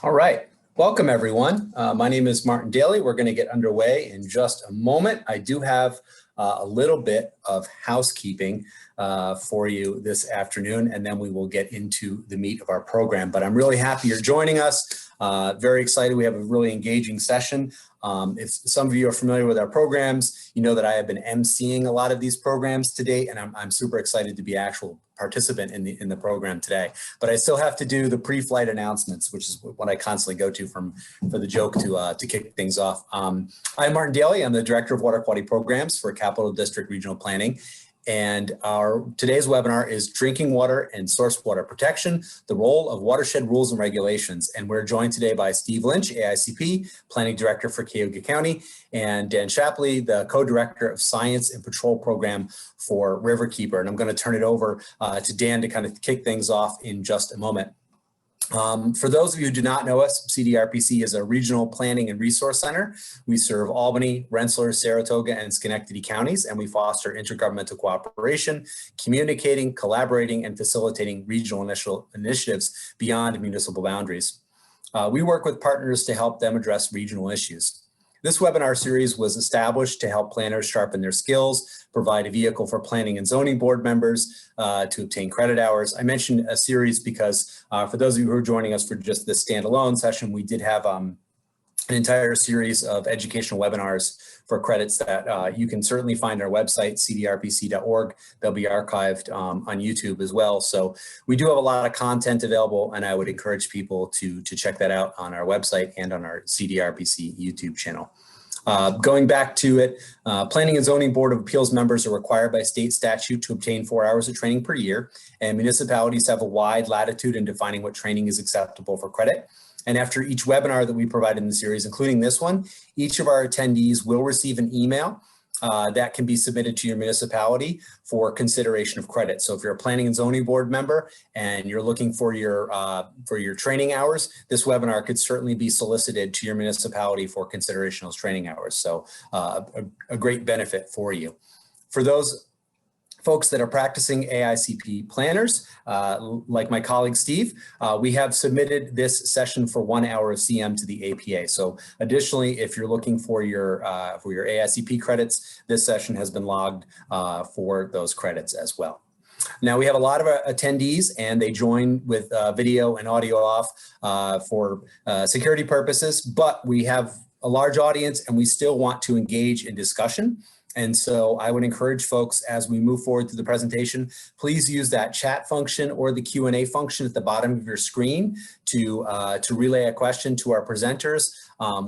All right, welcome everyone. My name is Martin Daly. We're going to get underway in just a moment. I do have a little bit of housekeeping for you this afternoon, and then we will get into the meat of our program. But I'm really happy you're joining us. Very excited. We have a really engaging session. If some of you are familiar with our programs, you know that I have been emceeing a lot of these programs to date, and I'm super excited to be an actual participant in the program today. But I still have to do the pre-flight announcements, which is what I constantly go to for the joke to kick things off. I'm Martin Daly. I'm the Director of Water Quality Programs for Capital District Regional Planning. And today's webinar is Drinking Water and Source Water Protection, the Role of Watershed Rules and Regulations. And we're joined today by Steve Lynch, AICP, Planning Director for Cayuga County, and Dan Shapley, the Co-Director of Science and Patrol Program for Riverkeeper. And I'm going to turn it over to Dan to kind of kick things off in just a moment. For those of you who do not know us, CDRPC is a regional planning and resource center. We serve Albany, Rensselaer, Saratoga, and Schenectady counties, and we foster intergovernmental cooperation, communicating, collaborating, and facilitating regional initiatives beyond municipal boundaries. We work with partners to help them address regional issues. This webinar series was established to help planners sharpen their skills, provide a vehicle for planning and zoning board members to obtain credit hours. I mentioned a series because for those of you who are joining us for just this standalone session, we did have an entire series of educational webinars for credits that you can certainly find on our website, cdrpc.org. They'll be archived on YouTube as well. So we do have a lot of content available, and I would encourage people to check that out on our website and on our CDRPC YouTube channel. Going back to it, Planning and Zoning Board of Appeals members are required by state statute to obtain 4 hours of training per year, and municipalities have a wide latitude in defining what training is acceptable for credit. And after each webinar that we provide in the series, including this one, each of our attendees will receive an email that can be submitted to your municipality for consideration of credit. So if you're a Planning and Zoning Board member and you're looking for your training hours, this webinar could certainly be solicited to your municipality for consideration of those training hours. So a great benefit for you. For those folks that are practicing AICP planners, like my colleague Steve, we have submitted this session for 1 hour of CM to the APA. So additionally, if you're looking for your AICP credits, this session has been logged for those credits as well. Now we have a lot of attendees, and they join with video and audio off for security purposes, but we have a large audience and we still want to engage in discussion. And so I would encourage folks, as we move forward through the presentation, please use that chat function or the Q&A function at the bottom of your screen to relay a question to our presenters.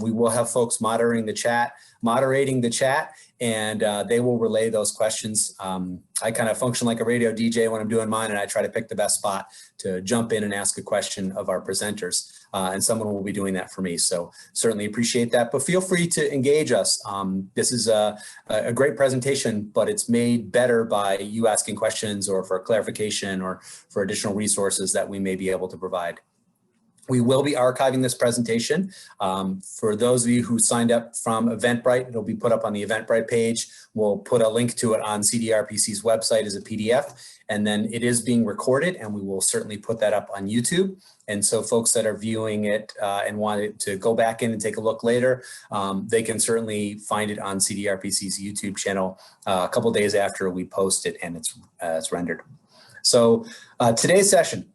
We will have folks moderating the chat, and they will relay those questions. I kind of function like a radio DJ when I'm doing mine, and I try to pick the best spot to jump in and ask a question of our presenters. And someone will be doing that for me. So certainly appreciate that, but feel free to engage us. This is a great presentation, but it's made better by you asking questions or for clarification or for additional resources that we may be able to provide. We will be archiving this presentation. For those of you who signed up from Eventbrite, it'll be put up on the Eventbrite page. We'll put a link to it on CDRPC's website as a PDF, and then it is being recorded, and we will certainly put that up on YouTube. And so folks that are viewing it and want to go back in and take a look later, they can certainly find it on CDRPC's YouTube channel a couple days after we post it and it's rendered. So today's session,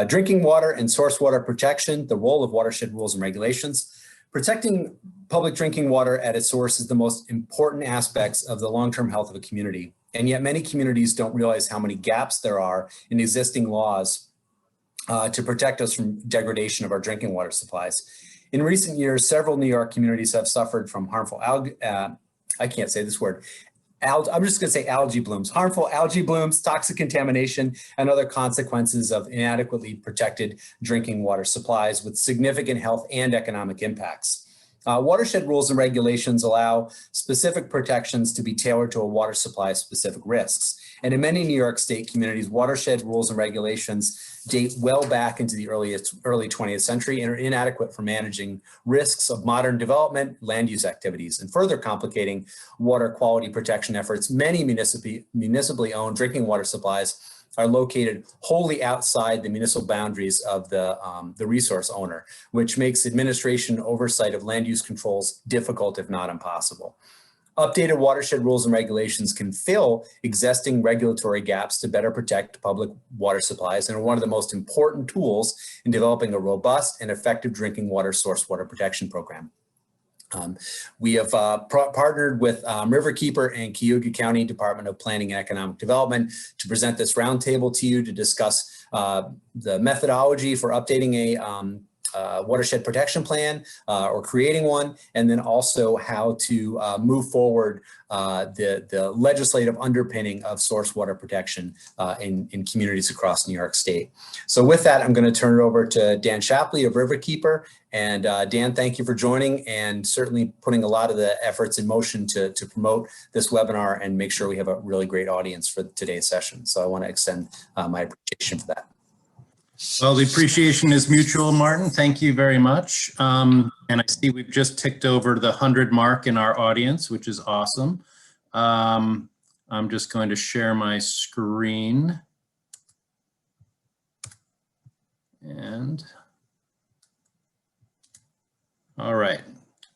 Drinking Water and Source Water Protection, the Role of Watershed Rules and Regulations. Protecting public drinking water at its source is the most important aspects of the long-term health of a community. And yet many communities don't realize how many gaps there are in existing laws to protect us from degradation of our drinking water supplies. In recent years, several New York communities have suffered from harmful I can't say this word. I'm just going to say algae blooms, harmful algae blooms, toxic contamination, and other consequences of inadequately protected drinking water supplies with significant health and economic impacts. Watershed rules and regulations allow specific protections to be tailored to a water supply specific risks. And in many New York State communities, watershed rules and regulations date well back into the early 20th century and are inadequate for managing risks of modern development, land use activities, and further complicating water quality protection efforts. Many municipally owned drinking water supplies are located wholly outside the municipal boundaries of the resource owner, which makes administration and oversight of land use controls difficult, if not impossible. Updated watershed rules and regulations can fill existing regulatory gaps to better protect public water supplies and are one of the most important tools in developing a robust and effective drinking water source water protection program. We have partnered with Riverkeeper and Cayuga County Department of Planning and Economic Development to present this roundtable to you to discuss the methodology for updating a watershed protection plan or creating one, and then also how to move forward the legislative underpinning of source water protection in communities across New York State. So with that, I'm going to turn it over to Dan Shapley of Riverkeeper. And Dan, thank you for joining and certainly putting a lot of the efforts in motion to promote this webinar and make sure we have a really great audience for today's session. So I want to extend my appreciation for that. Well, the appreciation is mutual, Martin. Thank you very much. And I see we've just ticked over the 100 mark in our audience, which is awesome. I'm just going to share my screen. And all right.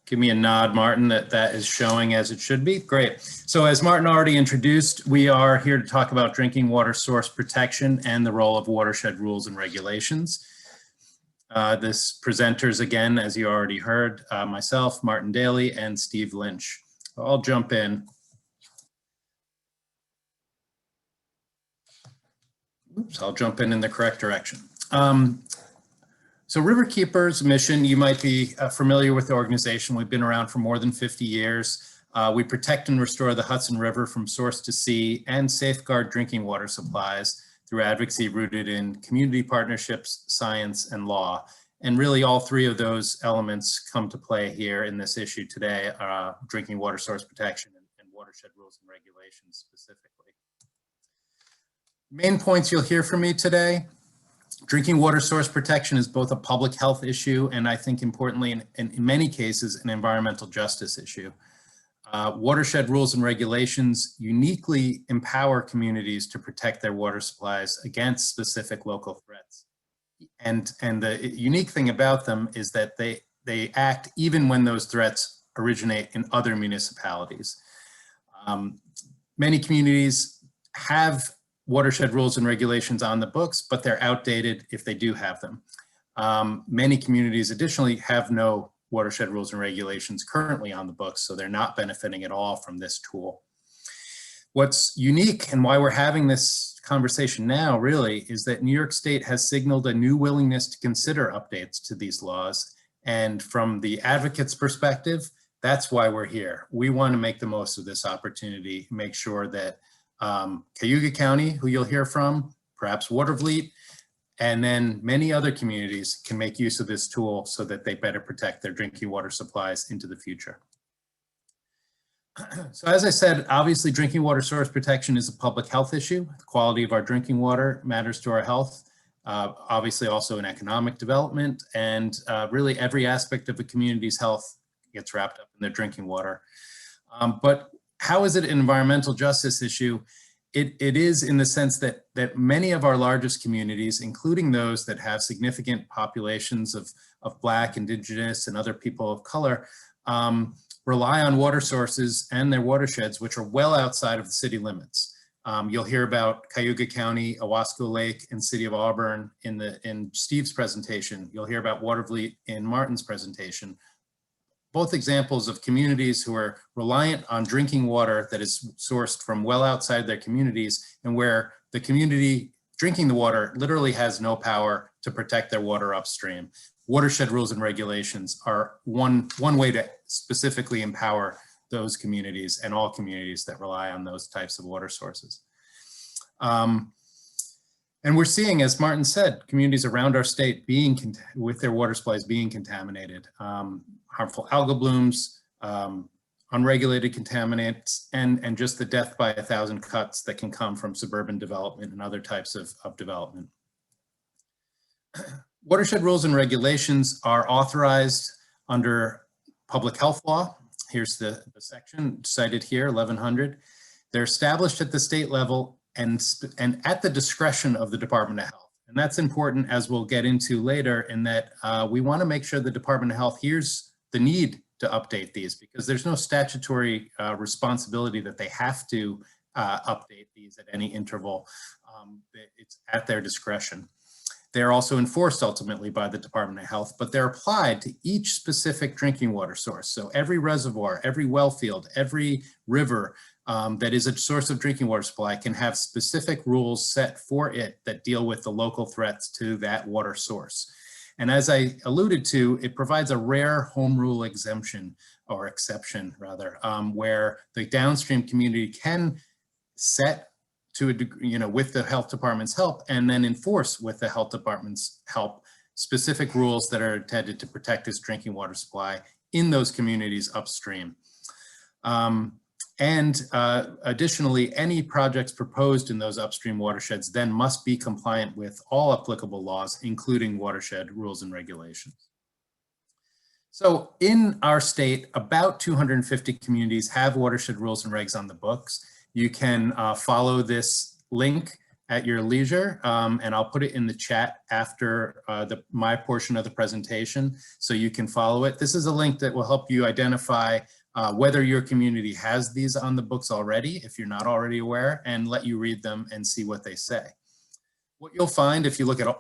Give me a nod, Martin, that is showing as it should be. Great. So as Martin already introduced, we are here to talk about drinking water source protection and the role of watershed rules and regulations. This presenters, again, as you already heard, myself, Martin Daly, and Steve Lynch. I'll jump in. Oops, I'll jump in the correct direction. So Riverkeeper's mission, you might be familiar with the organization. We've been around for more than 50 years. We protect and restore the Hudson River from source to sea and safeguard drinking water supplies through advocacy rooted in community partnerships, science, and law. And really all three of those elements come to play here in this issue today, drinking water source protection and watershed rules and regulations specifically. Main points you'll hear from me today. Drinking water source protection is both a public health issue and I think importantly in many cases an environmental justice issue. Watershed rules and regulations uniquely empower communities to protect their water supplies against specific local threats. And the unique thing about them is that they act even when those threats originate in other municipalities. Many communities have watershed rules and regulations on the books, but they're outdated if they do have them. Many communities additionally have no watershed rules and regulations currently on the books, so they're not benefiting at all from this tool. What's unique and why we're having this conversation now really is that New York State has signaled a new willingness to consider updates to these laws. And from the advocate's perspective, that's why we're here. We want to make the most of this opportunity, make sure that Cayuga County, who you'll hear from, perhaps Watervliet, and then many other communities can make use of this tool so that they better protect their drinking water supplies into the future. So as I said, obviously drinking water source protection is a public health issue. The quality of our drinking water matters to our health, obviously also in economic development, and really every aspect of a community's health gets wrapped up in their drinking water. But how is it an environmental justice issue? It is in the sense that many of our largest communities, including those that have significant populations of Black, Indigenous, and other people of color, rely on water sources and their watersheds, which are well outside of the city limits. You'll hear about Cayuga County, Owasco Lake, and City of Auburn in Steve's presentation. You'll hear about Watervliet in Martin's presentation. Both examples of communities who are reliant on drinking water that is sourced from well outside their communities and where the community drinking the water literally has no power to protect their water upstream. Watershed rules and regulations are one way to specifically empower those communities and all communities that rely on those types of water sources. And we're seeing, as Martin said, communities around our state with their water supplies being contaminated. Harmful algal blooms, unregulated contaminants, and just the death by 1,000 cuts that can come from suburban development and other types of development. Watershed rules and regulations are authorized under public health law. Here's the section cited here, 1100. They're established at the state level and at the discretion of the Department of Health. And that's important, as we'll get into later, in that we want to make sure the Department of Health hears the need to update these, because there's no statutory responsibility that they have to update these at any interval. It's at their discretion. They're also enforced ultimately by the Department of Health, but they're applied to each specific drinking water source. So every reservoir, every well field, every river that is a source of drinking water supply can have specific rules set for it that deal with the local threats to that water source. And as I alluded to, it provides a rare home rule exemption, or exception rather, where the downstream community can set to a degree, you know, with the health department's help, and then enforce with the health department's help specific rules that are intended to protect this drinking water supply in those communities upstream. Additionally, any projects proposed in those upstream watersheds then must be compliant with all applicable laws, including watershed rules and regulations. So in our state, about 250 communities have watershed rules and regs on the books. You can follow this link at your leisure, and I'll put it in the chat after my portion of the presentation, so you can follow it. This is a link that will help you identify whether your community has these on the books already, if you're not already aware, and let you read them and see what they say. What you'll find if you look at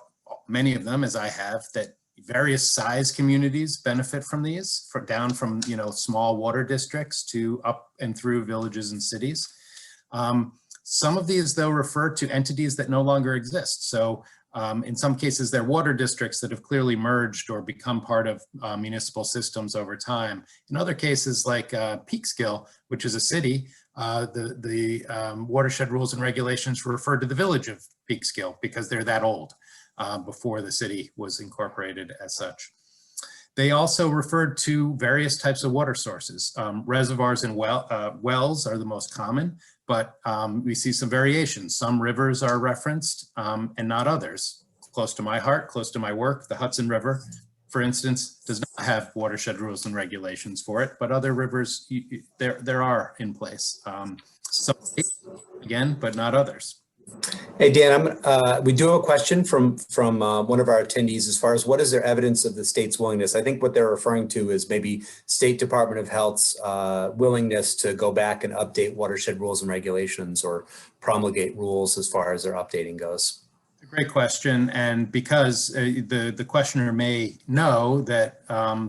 many of them, as I have, that various size communities benefit from these, down from, you know, small water districts to up and through villages and cities. Some of these, though, refer to entities that no longer exist. So in some cases, they're water districts that have clearly merged or become part of municipal systems over time. In other cases, like Peekskill, which is a city, the Watershed Rules and Regulations refer to the village of Peekskill because they're that old, before the city was incorporated as such. They also referred to various types of water sources. Reservoirs and wells are the most common, but we see some variations. Some rivers are referenced and not others. Close to my heart, close to my work, the Hudson River, for instance, does not have watershed rules and regulations for it, but other rivers, there are in place. Some again, but not others. Hey, Dan, we do have a question from one of our attendees as far as what is their evidence of the state's willingness. I think what they're referring to is maybe State Department of Health's willingness to go back and update watershed rules and regulations or promulgate rules as far as their updating goes. Great question, and because the questioner may know that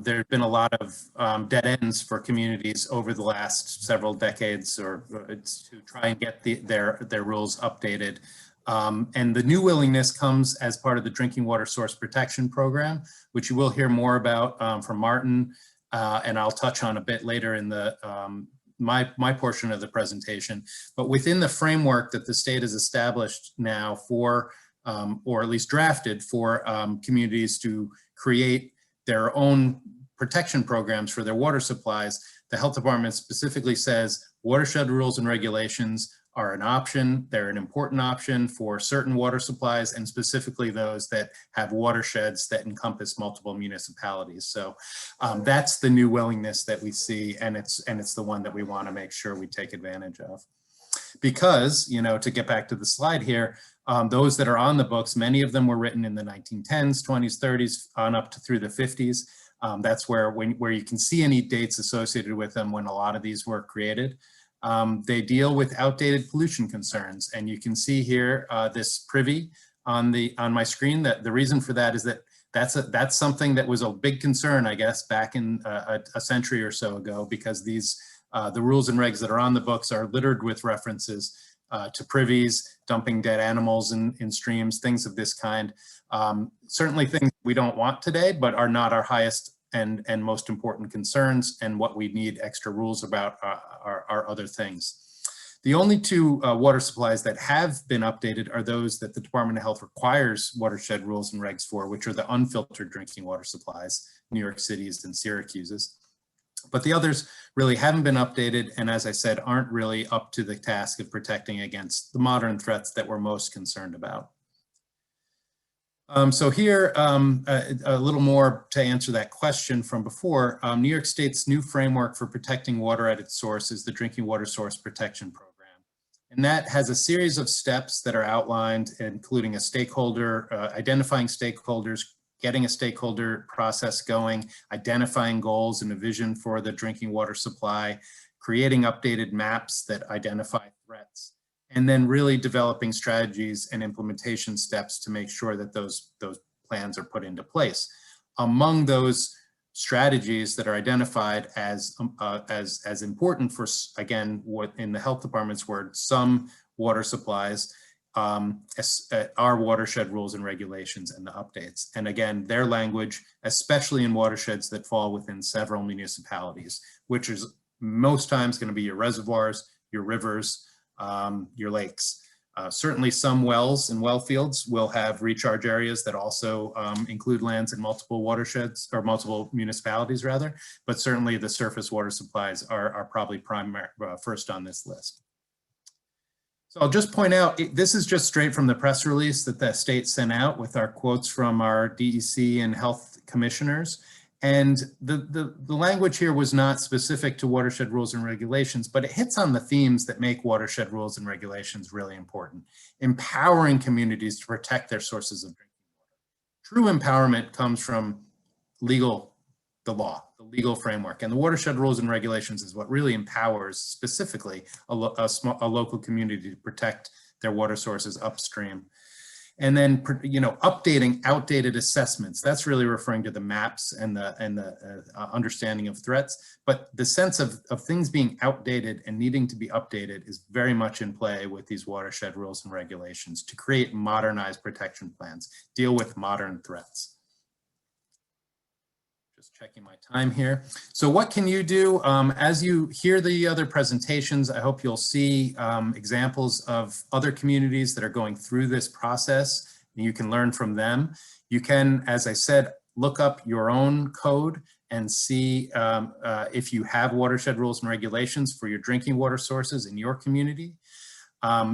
there have been a lot of dead ends for communities over the last several decades, or to try and get their rules updated. And the new willingness comes as part of the Drinking Water Source Protection Program, which you will hear more about from Martin, and I'll touch on a bit later in the my portion of the presentation. But within the framework that the state has established now for or at least drafted for communities to create their own protection programs for their water supplies, the health department specifically says watershed rules and regulations are an option. They're an important option for certain water supplies, and specifically those that have watersheds that encompass multiple municipalities. So that's the new willingness that we see, and it's the one that we want to make sure we take advantage of. Because, you know, to get back to the slide here, those that are on the books, many of them were written in the 1910s, 20s, 30s, on up to through the 50s. That's where you can see any dates associated with them when a lot of these were created. They deal with outdated pollution concerns, and you can see here this privy on my screen. That the reason for that is that that's something that was a big concern, I guess, back in a century or so ago, because these the rules and regs that are on the books are littered with references to privies, dumping dead animals in streams, things of this kind. Certainly things we don't want today, but are not our highest and most important concerns, and what we need extra rules about are other things. The only two water supplies that have been updated are those that the Department of Health requires watershed rules and regs for, which are the unfiltered drinking water supplies, New York City's and Syracuse's. But the others really haven't been updated, and as I said, aren't really up to the task of protecting against the modern threats that we're most concerned about. So here, a little more to answer that question from before. New York State's new framework for protecting water at its source is the Drinking Water Source Protection Program. And that has a series of steps that are outlined, including a stakeholder, identifying stakeholders, getting a stakeholder process going, identifying goals and a vision for the drinking water supply, creating updated maps that identify threats, and then really developing strategies and implementation steps to make sure that those plans are put into place. Among those strategies that are identified as important for, again, what in the health department's word, some water supplies, are watershed rules and regulations and the updates. And again, their language, especially in watersheds that fall within several municipalities, which is most times going to be your reservoirs, your rivers, your lakes. Certainly some wells and well fields will have recharge areas that also include lands in multiple watersheds or multiple municipalities rather, but certainly the surface water supplies are probably first on this list. So I'll just point out, this is just straight from the press release that the state sent out with our quotes from our DEC and health commissioners. And the language here was not specific to watershed rules and regulations, but it hits on the themes that make watershed rules and regulations really important. Empowering communities to protect their sources of drinking water. True empowerment comes from the law, the legal framework. And the watershed rules and regulations is what really empowers specifically a local community to protect their water sources upstream. And then, updating outdated assessments. That's really referring to the maps and the understanding of threats. But the sense of things being outdated and needing to be updated is very much in play with these watershed rules and regulations to create modernized protection plans, deal with modern threats. Just checking my time here. So what can you do? As you hear the other presentations, I hope you'll see examples of other communities that are going through this process, and you can learn from them. You can, as I said, look up your own code and see if you have watershed rules and regulations for your drinking water sources in your community.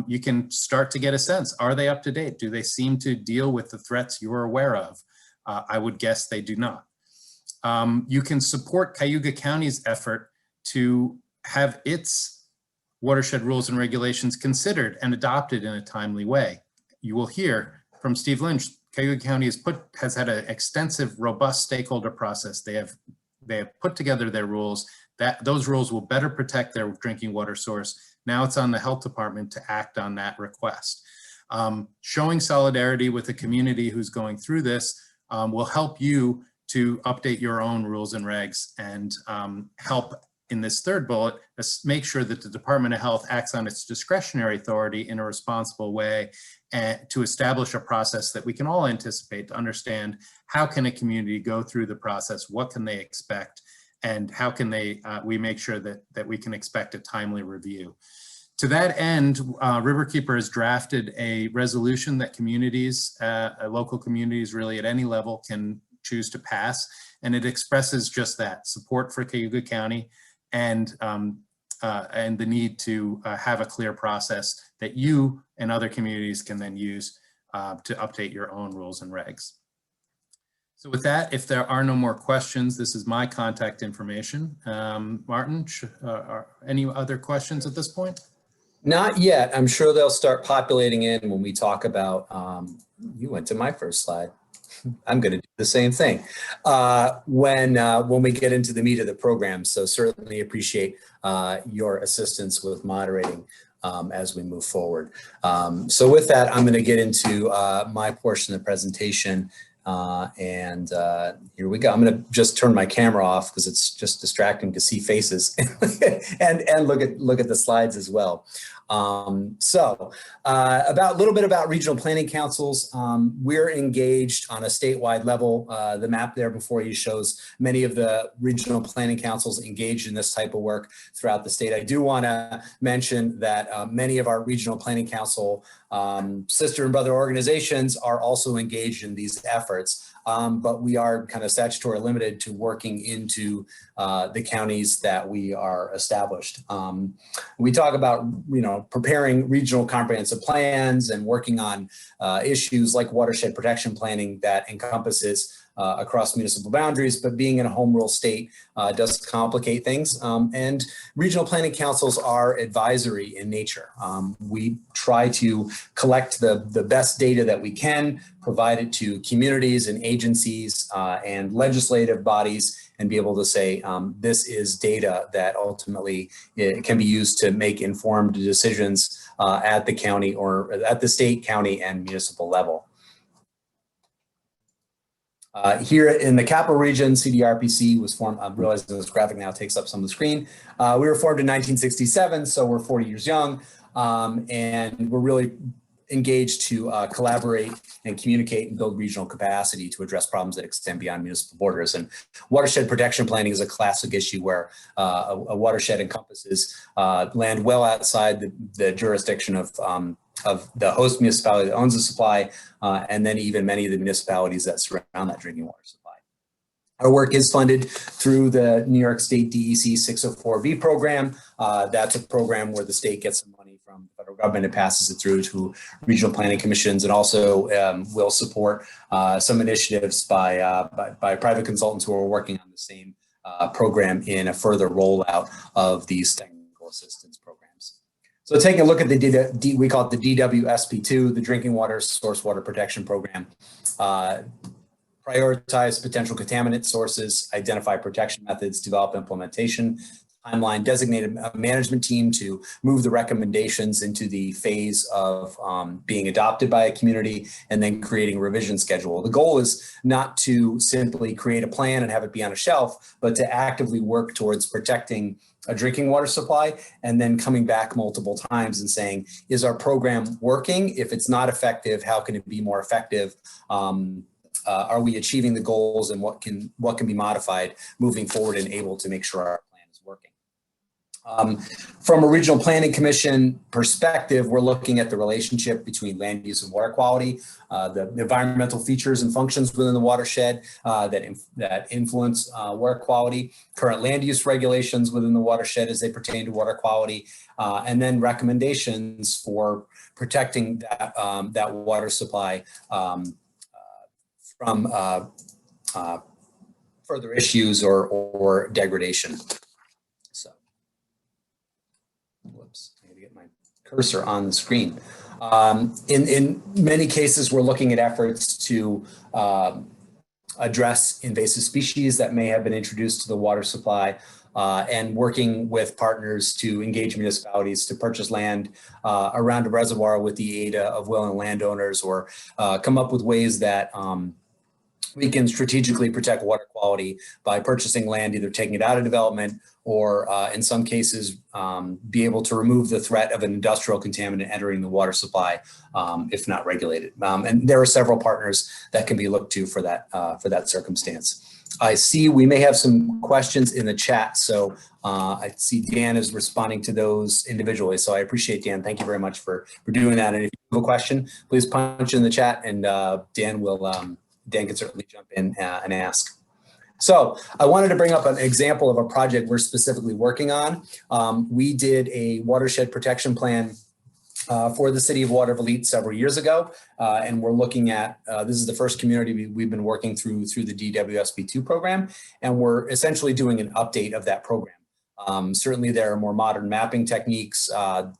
You can start to get a sense, are they up to date? Do they seem to deal with the threats you're aware of? I would guess they do not. You can support Cayuga County's effort to have its watershed rules and regulations considered and adopted in a timely way. You will hear from Steve Lynch, Cayuga County has had an extensive, robust stakeholder process. They have put together their rules. Those rules will better protect their drinking water source. Now it's on the health department to act on that request. Showing solidarity with the community who's going through this will help you to update your own rules and regs and help in this third bullet, make sure that the Department of Health acts on its discretionary authority in a responsible way and to establish a process that we can all anticipate to understand how can a community go through the process, what can they expect, and how can we make sure that we can expect a timely review. To that end, Riverkeeper has drafted a resolution that communities, local communities really at any level can choose to pass, and it expresses just that, support for Cayuga County and the need to have a clear process that you and other communities can then use to update your own rules and regs. So with that, if there are no more questions, this is my contact information. Martin, any other questions at this point? Not yet. I'm sure they'll start populating in when we talk about, you went to my first slide. I'm going to do the same thing when we get into the meat of the program. So certainly appreciate your assistance with moderating as we move forward. So with that, I'm going to get into my portion of the presentation. And here we go. I'm going to just turn my camera off because it's just distracting to see faces and look at the slides as well. So a little bit about regional planning councils. We're engaged on a statewide level. The map there before you shows many of the regional planning councils engaged in this type of work throughout the state. I do want to mention that many of our regional planning council sister and brother organizations are also engaged in these efforts. But we are kind of statutory limited to working into the counties that we are established. We talk about, preparing regional comprehensive plans and working on issues like watershed protection planning that encompasses across municipal boundaries, but being in a home rule state does complicate things. And regional planning councils are advisory in nature. We try to collect the best data that we can, provide it to communities and agencies and legislative bodies, and be able to say, this is data that ultimately it can be used to make informed decisions at the county or at the state, county, and municipal level. Here in the capital region, CDRPC was formed. I'm realizing this graphic now takes up some of the screen. We were formed in 1967, so we're 40 years young, and we're really engaged to collaborate and communicate and build regional capacity to address problems that extend beyond municipal borders. And watershed protection planning is a classic issue where a watershed encompasses land well outside the jurisdiction of the host municipality that owns the supply, and then even many of the municipalities that surround that drinking water supply. Our work is funded through the New York State DEC 604B program. That's a program where the state gets some money from the federal government and passes it through to regional planning commissions, and also will support some initiatives by private consultants who are working on the same program in a further rollout of these technical assistance programs. So taking a look at we call it the DWSP2, the Drinking Water Source Water Protection Program. Prioritize potential contaminant sources, identify protection methods, develop implementation timeline, designate a management team to move the recommendations into the phase of being adopted by a community, and then creating a revision schedule. The goal is not to simply create a plan and have it be on a shelf, but to actively work towards protecting a drinking water supply, and then coming back multiple times and saying, is our program working? If it's not effective, how can it be more effective? Are we achieving the goals, and what can be modified moving forward and able to make sure our plan is working? From a regional planning commission perspective, we're looking at the relationship between land use and water quality, the environmental features and functions within the watershed that influence water quality, current land use regulations within the watershed as they pertain to water quality, and then recommendations for protecting that water supply from further issues or degradation. So, whoops, I need to get my cursor on the screen. In many cases, we're looking at efforts to address invasive species that may have been introduced to the water supply, and working with partners to engage municipalities to purchase land around a reservoir with the aid of willing landowners, or come up with ways that we can strategically protect water quality by purchasing land, either taking it out of development, or in some cases be able to remove the threat of an industrial contaminant entering the water supply if not regulated. And there are several partners that can be looked to for that circumstance. I see we may have some questions in the chat, so I see Dan is responding to those individually. So I appreciate Dan. Thank you very much for doing that. And if you have a question, please punch in the chat, and Dan can certainly jump in and ask. So I wanted to bring up an example of a project we're specifically working on. We did a watershed protection plan for the city of Watervliet several years ago, and we're looking at, this is the first community we've been working through the DWSP2 program, and we're essentially doing an update of that program. Certainly there are more modern mapping techniques.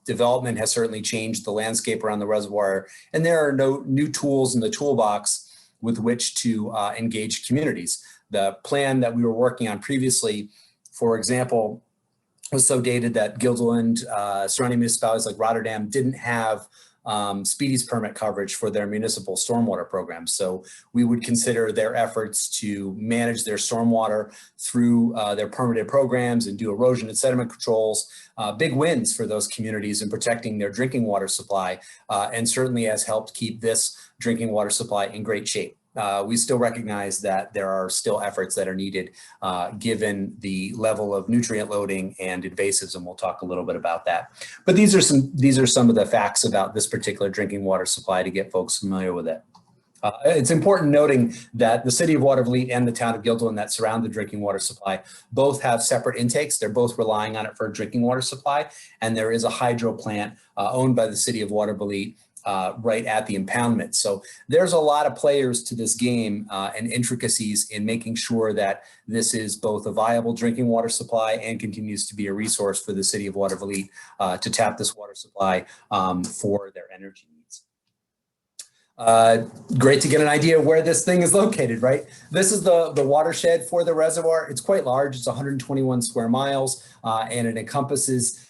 Development has certainly changed the landscape around the reservoir, and there are no new tools in the toolbox with which to engage communities. The plan that we were working on previously, for example, was so dated that Guilderland, surrounding municipalities like Rotterdam, didn't have speedies permit coverage for their municipal stormwater programs. So we would consider their efforts to manage their stormwater through their permitted programs and do erosion and sediment controls, big wins for those communities in protecting their drinking water supply, and certainly has helped keep this drinking water supply in great shape. We still recognize that there are still efforts that are needed given the level of nutrient loading and invasives, and we'll talk a little bit about that. But these are some of the facts about this particular drinking water supply to get folks familiar with it. It's important noting that the city of Watervliet and the town of Guilderland that surround the drinking water supply both have separate intakes. They're both relying on it for drinking water supply, and there is a hydro plant owned by the city of Watervliet right at the impoundment. So there's a lot of players to this game and intricacies in making sure that this is both a viable drinking water supply and continues to be a resource for the city of Watervliet to tap this water supply for their energy needs. Great to get an idea of where this thing is located, right? This is the watershed for the reservoir. It's quite large. It's 121 square miles, and it encompasses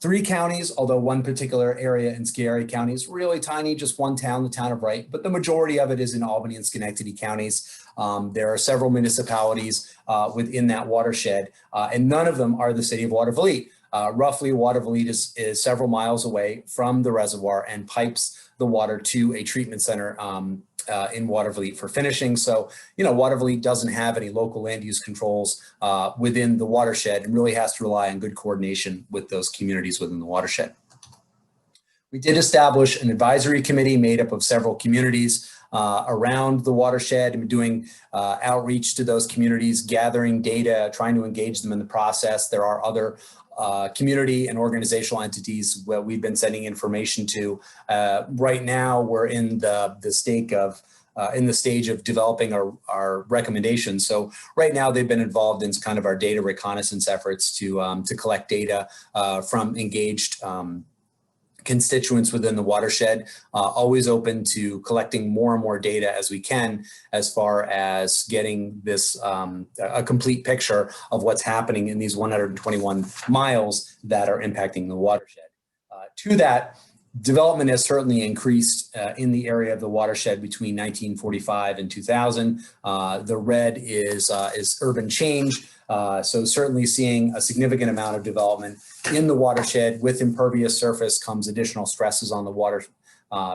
3 counties, although one particular area in Scary County is really tiny, just one town, the town of Wright, but the majority of it is in Albany and Schenectady counties. There are several municipalities within that watershed, and none of them are the city of Watervliet. Roughly, Watervliet is several miles away from the reservoir and pipes the water to a treatment center in Watervliet for finishing. So, Watervliet doesn't have any local land use controls within the watershed and really has to rely on good coordination with those communities within the watershed. We did establish an advisory committee made up of several communities around the watershed and doing outreach to those communities, gathering data, trying to engage them in the process. There are other community and organizational entities where we've been sending information to. Right now, we're in the stage of developing our recommendations. So right now, they've been involved in kind of our data reconnaissance efforts to collect data from engaged constituents within the watershed, always open to collecting more and more data as we can, as far as getting this a complete picture of what's happening in these 121 miles that are impacting the watershed. To that, development has certainly increased in the area of the watershed between 1945 and 2000. The red is urban change. So certainly seeing a significant amount of development in the watershed. With impervious surface comes additional stresses on the water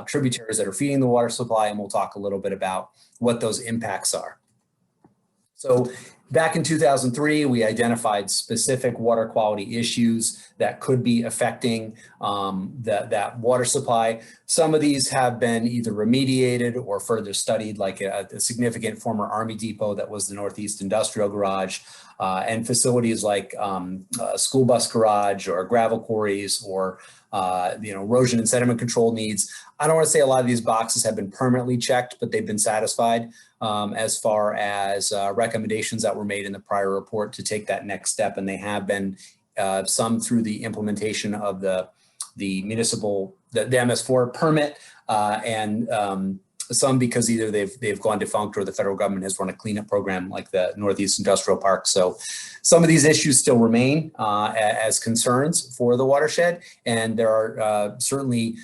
tributaries that are feeding the water supply, and we'll talk a little bit about what those impacts are. So back in 2003, we identified specific water quality issues that could be affecting that water supply. Some of these have been either remediated or further studied, like a significant former Army depot that was the Northeast Industrial Garage, and facilities like a school bus garage or gravel quarries or erosion and sediment control needs. I don't want to say a lot of these boxes have been permanently checked, but they've been satisfied as far as recommendations that were made in the prior report to take that next step. And they have been some through the implementation of the municipal, the MS4 permit, and some because either they've gone defunct or the federal government has run a cleanup program like the Northeast Industrial Park. So some of these issues still remain as concerns for the watershed, and there are certainly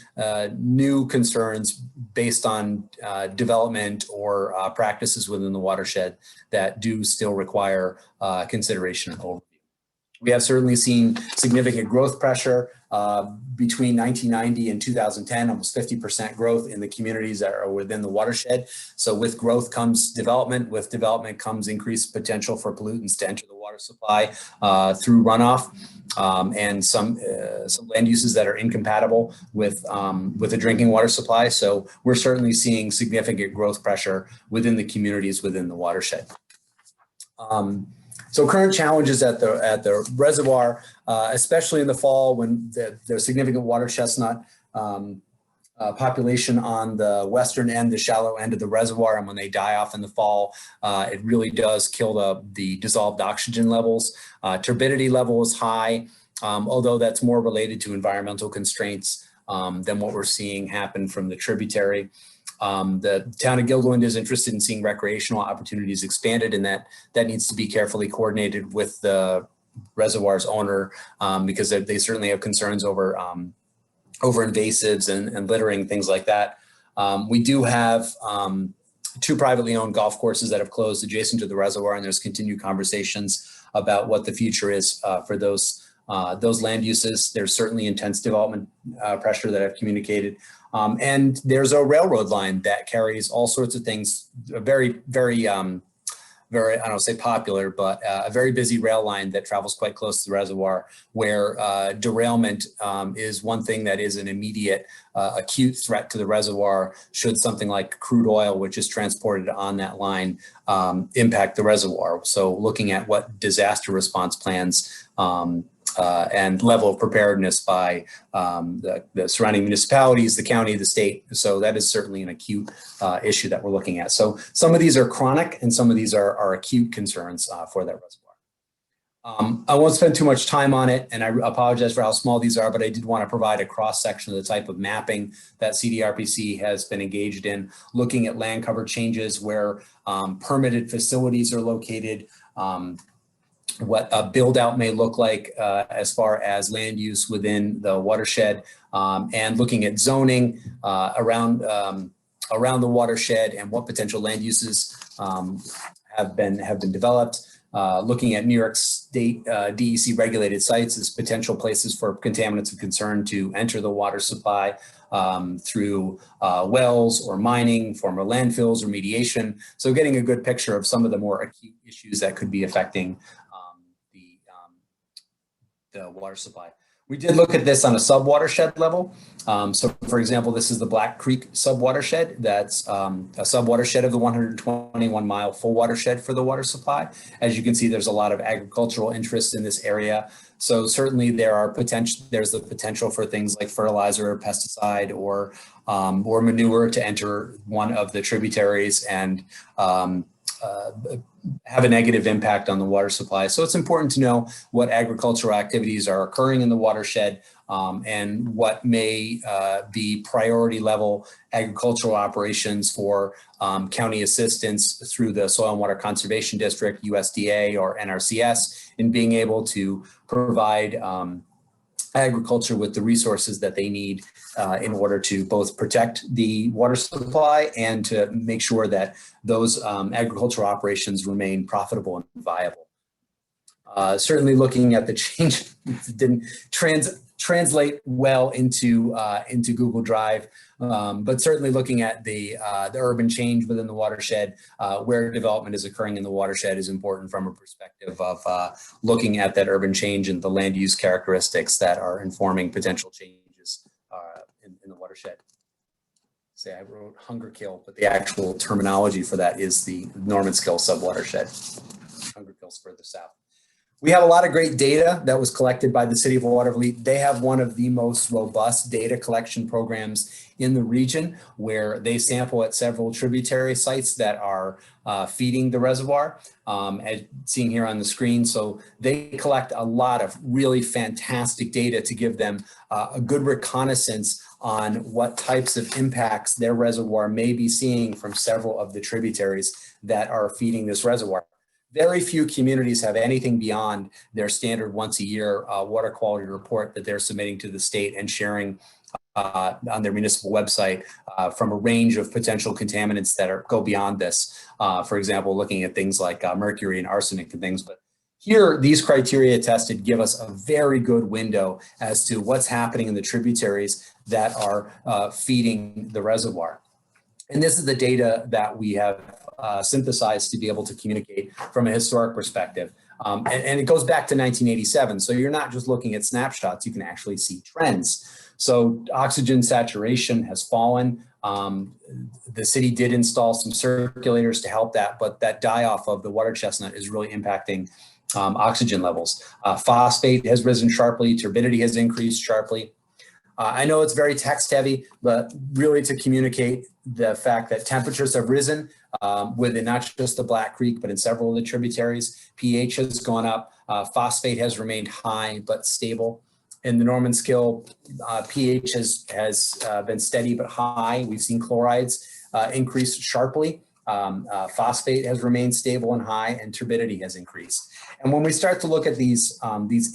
new concerns based on development or practices within the watershed that do still require consideration and overview. We have certainly seen significant growth pressure between 1990 and 2010, almost 50% growth in the communities that are within the watershed. So with growth comes development. With development comes increased potential for pollutants to enter the water supply through runoff, and some land uses that are incompatible with a drinking water supply. So we're certainly seeing significant growth pressure within the communities within the watershed. So current challenges at the reservoir, especially in the fall when there's significant water chestnut population on the western end, the shallow end of the reservoir, and when they die off in the fall, it really does kill the dissolved oxygen levels. Turbidity level is high, although that's more related to environmental constraints than what we're seeing happen from the tributary. The town of Gilgland is interested in seeing recreational opportunities expanded, and that needs to be carefully coordinated with the reservoir's owner, because they certainly have concerns over invasives and littering, things like that. We do have 2 privately owned golf courses that have closed adjacent to the reservoir, and there's continued conversations about what the future is for those land uses. There's certainly intense development pressure that I've communicated. And there's a railroad line that carries all sorts of things, very, I don't say popular, but a very busy rail line that travels quite close to the reservoir, where derailment is one thing that is an immediate acute threat to the reservoir should something like crude oil, which is transported on that line, impact the reservoir. So looking at what disaster response plans and level of preparedness by the surrounding municipalities, the county, the state. So that is certainly an acute issue that we're looking at. So some of these are chronic and some of these are acute concerns for that reservoir. I won't spend too much time on it, and I apologize for how small these are, but I did want to provide a cross-section of the type of mapping that CDRPC has been engaged in, looking at land cover changes where permitted facilities are located, what a build out may look like as far as land use within the watershed, and looking at zoning around the watershed and what potential land uses have been developed. Looking at New York State DEC regulated sites as potential places for contaminants of concern to enter the water supply through wells or mining, former landfills, remediation. So getting a good picture of some of the more acute issues that could be affecting the water supply. We did look at this on a sub-watershed level. So for example, this is the Black Creek sub-watershed. That's a sub-watershed of the 121-mile full watershed for the water supply. As you can see, there's a lot of agricultural interest in this area. So certainly there's the potential for things like fertilizer or pesticide or manure to enter one of the tributaries and have a negative impact on the water supply. So it's important to know what agricultural activities are occurring in the watershed and what may be priority level agricultural operations for county assistance through the Soil and Water Conservation District, USDA, or NRCS in being able to provide agriculture with the resources that they need in order to both protect the water supply and to make sure that those agricultural operations remain profitable and viable. Certainly looking at the change, it didn't translate well into Google Drive, but certainly looking at the urban change within the watershed, where development is occurring in the watershed is important from a perspective of looking at that urban change and the land use characteristics that are informing potential changes in the watershed. Say I wrote hunger kill, but the actual terminology for that is the Normanskill sub-watershed. Hunger kill's further south. We have a lot of great data that was collected by the city of Watervliet. They have one of the most robust data collection programs in the region, where they sample at several tributary sites that are feeding the reservoir, as seen here on the screen. So they collect a lot of really fantastic data to give them a good reconnaissance on what types of impacts their reservoir may be seeing from several of the tributaries that are feeding this reservoir. Very few communities have anything beyond their standard once a year water quality report that they're submitting to the state and sharing on their municipal website from a range of potential contaminants that go beyond this. For example, looking at things like mercury and arsenic and things. But here, these criteria tested give us a very good window as to what's happening in the tributaries that are feeding the reservoir. And this is the data that we have synthesized to be able to communicate from a historic perspective. And it goes back to 1987. So you're not just looking at snapshots, you can actually see trends. So oxygen saturation has fallen. The city did install some circulators to help that, but that die-off of the water chestnut is really impacting oxygen levels. Phosphate has risen sharply, turbidity has increased sharply. I know it's very text heavy, but really to communicate the fact that temperatures have risen within not just the Black Creek, but in several of the tributaries. pH has gone up. Phosphate has remained high, but stable. In the Normanskill, pH has been steady, but high. We've seen chlorides increase sharply. Phosphate has remained stable and high, and turbidity has increased. And when we start to look at these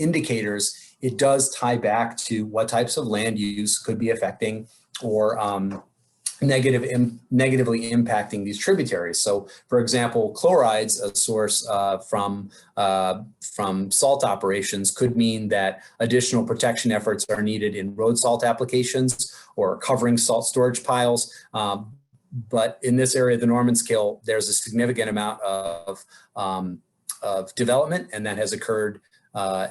indicators, it does tie back to what types of land use could be affecting or negatively impacting these tributaries. So, for example, chlorides, a source from salt operations, could mean that additional protection efforts are needed in road salt applications or covering salt storage piles. But in this area of the Normanskill, there's a significant amount of development, and that has occurred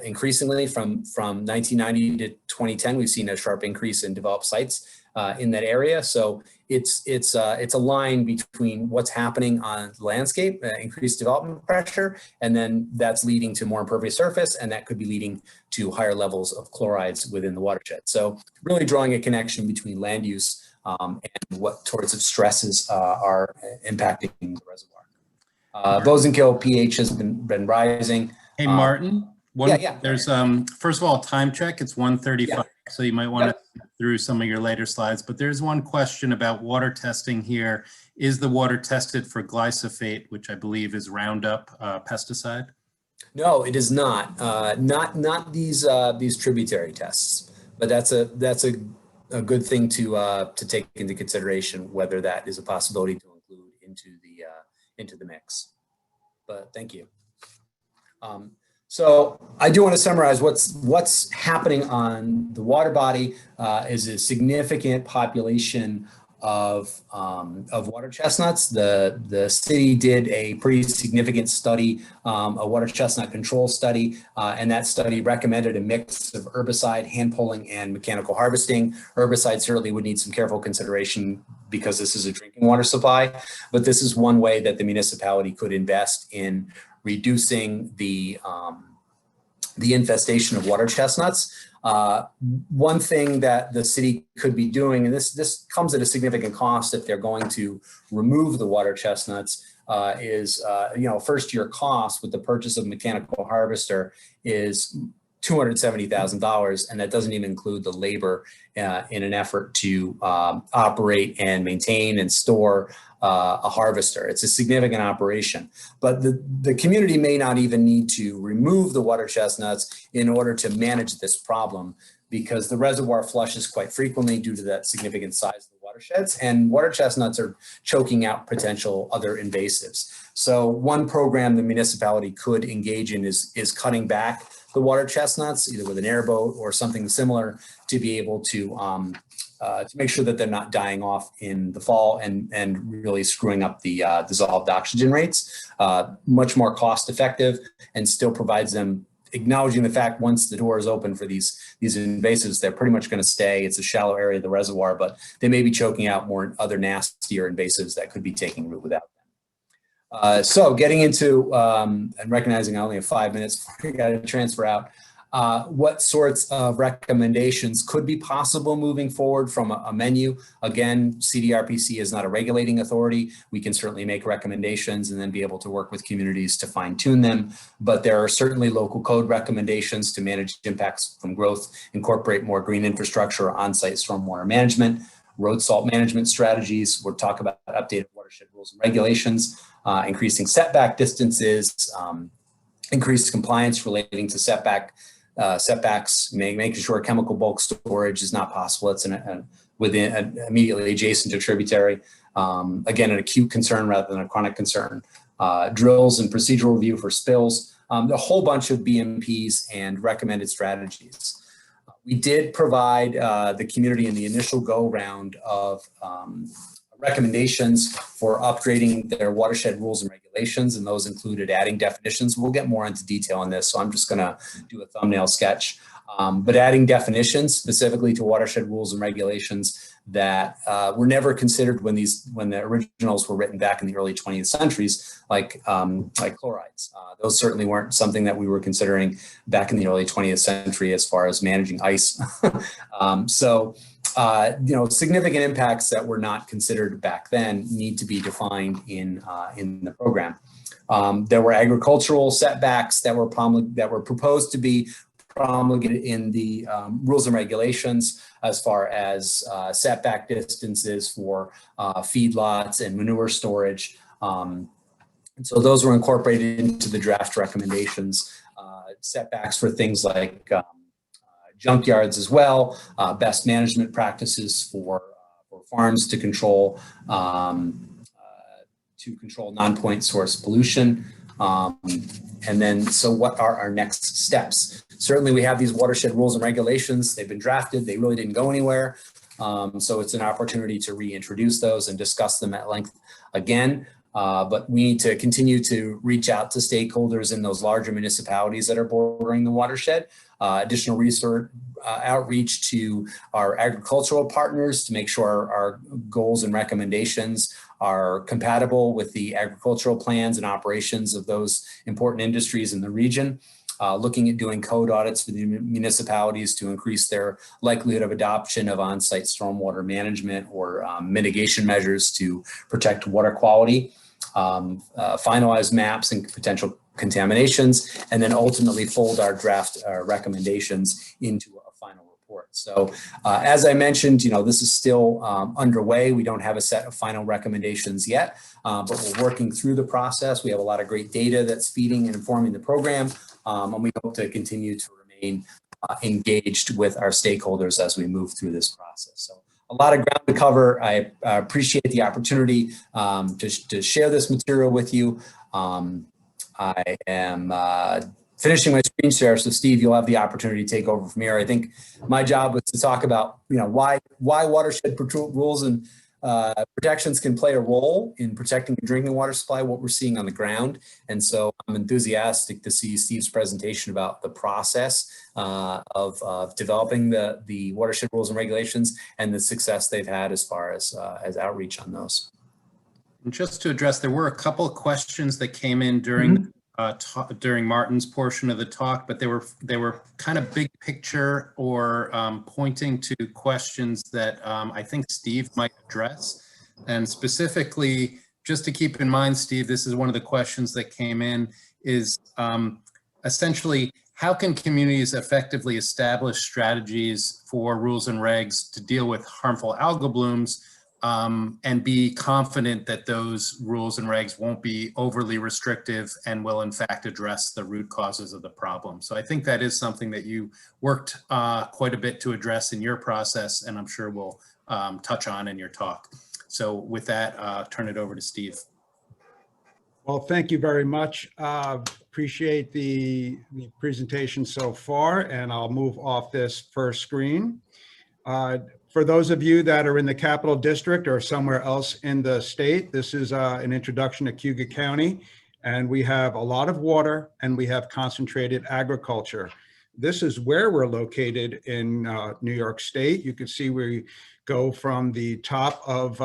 increasingly from 1990 to 2010. We've seen a sharp increase in developed sites in that area. So it's a line between what's happening on the landscape, increased development pressure, and then that's leading to more impervious surface, and that could be leading to higher levels of chlorides within the watershed. So really drawing a connection between land use and what sorts of stresses are impacting the reservoir. Bosenkill pH has been rising. Hey, Martin. Yeah. There's first of all, time check. It's 1:35, yeah. So you might want to through some of your later slides. But there's one question about water testing here. Is the water tested for glyphosate, which I believe is Roundup pesticide? No, it is not. Not these tributary tests. But that's a good thing to take into consideration, whether that is a possibility to include into the mix. But thank you. So I do want to summarize what's happening on the water body. Is a significant population of water chestnuts. The city did a pretty significant study, a water chestnut control study, and that study recommended a mix of herbicide, hand pulling, and mechanical harvesting. Herbicide certainly would need some careful consideration because this is a drinking water supply, but this is one way that the municipality could invest in reducing the infestation of water chestnuts. One thing that the city could be doing, and this comes at a significant cost if they're going to remove the water chestnuts, is first year cost with the purchase of mechanical harvester is $270,000, and that doesn't even include the labor in an effort to operate and maintain and store a harvester. It's a significant operation, but the community may not even need to remove the water chestnuts in order to manage this problem, because the reservoir flushes quite frequently due to that significant size of the watersheds, and water chestnuts are choking out potential other invasives. So one program the municipality could engage in is cutting back the water chestnuts, either with an airboat or something similar, to be able to make sure that they're not dying off in the fall and really screwing up the dissolved oxygen rates. Much more cost effective, and still provides them, acknowledging the fact once the door is open for these invasives, they're pretty much going to stay. It's a shallow area of the reservoir, but they may be choking out more other nastier invasives that could be taking root without them. So getting into, and recognizing I only have 5 minutes before I got to transfer out, what sorts of recommendations could be possible moving forward from a menu. Again, CDRPC is not a regulating authority. We can certainly make recommendations and then be able to work with communities to fine tune them. But there are certainly local code recommendations to manage impacts from growth, incorporate more green infrastructure, on-site stormwater management, road salt management strategies. We'll talk about updated watershed rules and regulations, increasing setback distances, increased compliance relating to setbacks, making sure chemical bulk storage is not possible. It's immediately adjacent to a tributary. Again, an acute concern rather than a chronic concern. Drills and procedural review for spills. A whole bunch of BMPs and recommended strategies. We did provide the community in the initial go round of recommendations for upgrading their watershed rules and regulations, and those included adding definitions. We'll get more into detail on this, so I'm just going to do a thumbnail sketch. But adding definitions specifically to watershed rules and regulations that were never considered when the originals were written back in the early 20th centuries, like chlorides. Those certainly weren't something that we were considering back in the early 20th century as far as managing ice. Significant impacts that were not considered back then need to be defined in the program. There were agricultural setbacks that were proposed to be promulgated in the rules and regulations, as far as setback distances for feedlots and manure storage. And so those were incorporated into the draft recommendations. Setbacks for things like junkyards as well, best management practices for farms to control non-point source pollution. And then, so what are our next steps? Certainly we have these watershed rules and regulations. They've been drafted. They really didn't go anywhere. So it's an opportunity to reintroduce those and discuss them at length again. but we need to continue to reach out to stakeholders in those larger municipalities that are bordering the watershed. Additional research, outreach to our agricultural partners to make sure our goals and recommendations are compatible with the agricultural plans and operations of those important industries in the region. Looking at doing code audits for the municipalities to increase their likelihood of adoption of on-site stormwater management or mitigation measures to protect water quality, finalize maps and potential contaminations, and then ultimately fold our draft recommendations into a final report. So as I mentioned, this is still underway. We don't have a set of final recommendations yet, but we're working through the process. We have a lot of great data that's feeding and informing the program, and we hope to continue to remain engaged with our stakeholders as we move through this process. So a lot of ground to cover. I appreciate the opportunity to share this material with you. I am finishing my screen share, so Steve, you'll have the opportunity to take over from here. I think my job was to talk about, why watershed rules and protections can play a role in protecting the drinking water supply, what we're seeing on the ground. And so I'm enthusiastic to see Steve's presentation about the process of developing the watershed rules and regulations and the success they've had as far as outreach on those. And just to address, there were a couple of questions that came in during during Martin's portion of the talk, but they were kind of big picture or pointing to questions that I think Steve might address. And specifically, just to keep in mind, Steve, this is one of the questions that came in, is essentially, how can communities effectively establish strategies for rules and regs to deal with harmful algal blooms and be confident that those rules and regs won't be overly restrictive and will in fact address the root causes of the problem? So I think that is something that you worked quite a bit to address in your process, and I'm sure we'll touch on in your talk. So with that, turn it over to Steve. Well, thank you very much. Appreciate the presentation so far, and I'll move off this first screen. For those of you that are in the Capital District or somewhere else in the state, this is an introduction to Cayuga County, and we have a lot of water and we have concentrated agriculture. This is where we're located in New York State. You can see we go from the top of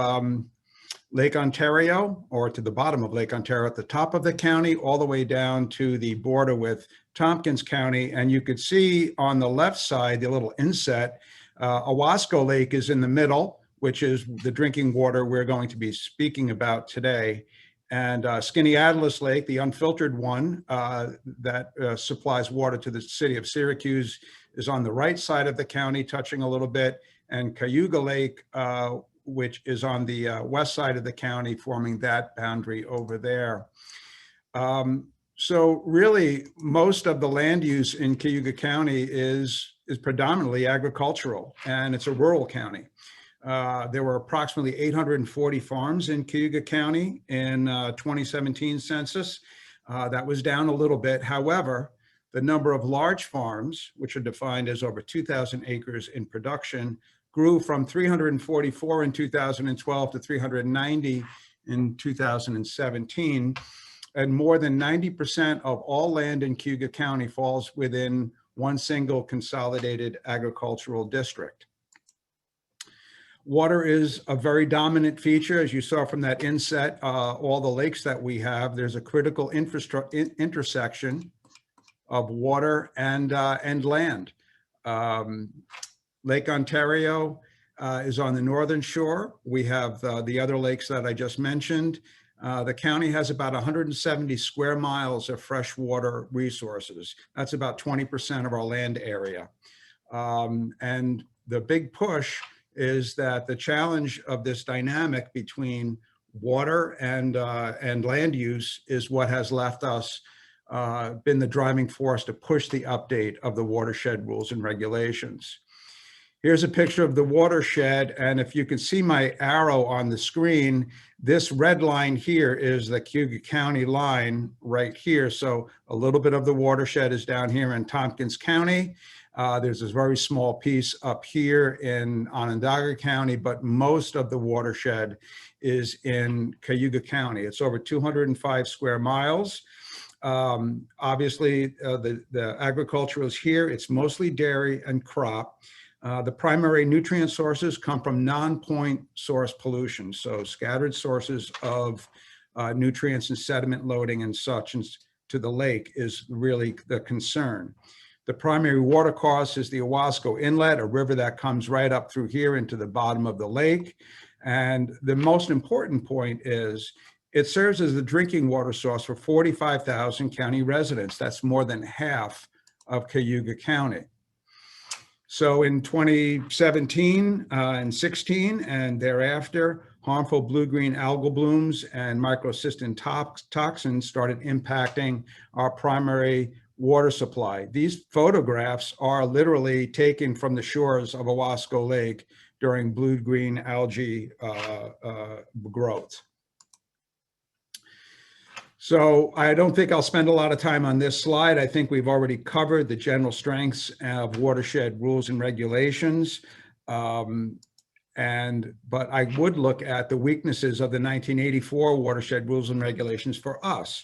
Lake Ontario, or to the bottom of Lake Ontario at the top of the county, all the way down to the border with Tompkins County. And you could see on the left side, the little inset, Owasco Lake is in the middle, which is the drinking water we're going to be speaking about today. And Skaneateles Lake, the unfiltered one that supplies water to the city of Syracuse, is on the right side of the county, touching a little bit. And Cayuga Lake, which is on the west side of the county, forming that boundary over there. So really, most of the land use in Cayuga County is predominantly agricultural, and it's a rural county. There were approximately 840 farms in Cayuga County in 2017 census. That was down a little bit. However, the number of large farms, which are defined as over 2,000 acres in production, grew from 344 in 2012 to 390 in 2017. And more than 90% of all land in Cayuga County falls within one single consolidated agricultural district. Water is a very dominant feature, as you saw from that inset. All the lakes that we have, there's a critical intersection of water and land. Lake Ontario is on the northern shore. We have the other lakes that I just mentioned. The county has about 170 square miles of freshwater resources. That's about 20% of our land area. And the big push is that the challenge of this dynamic between water and land use is what has left us been the driving force to push the update of the Watershed Rules and Regulations. Here's a picture of the watershed, and if you can see my arrow on the screen, this red line here is the Cayuga County line right here. So a little bit of the watershed is down here in Tompkins County, There's this very small piece up here in Onondaga County, but most of the watershed is in Cayuga County. It's over 205 square miles. Obviously, the agriculture is here. It's mostly dairy and crop. The primary nutrient sources come from non-point source pollution, so scattered sources of nutrients and sediment loading and such to the lake is really the concern. The primary water course is the Owasco Inlet, a river that comes right up through here into the bottom of the lake. And the most important point is it serves as the drinking water source for 45,000 county residents. That's more than half of Cayuga County. So in 2017 and 16 and thereafter, harmful blue-green algal blooms and microcystin toxins started impacting our primary water supply. These photographs are literally taken from the shores of Owasco Lake during blue-green algae growth. So I don't think I'll spend a lot of time on this slide. I think we've already covered the general strengths of watershed rules and regulations. But I would look at the weaknesses of the 1984 watershed rules and regulations for us.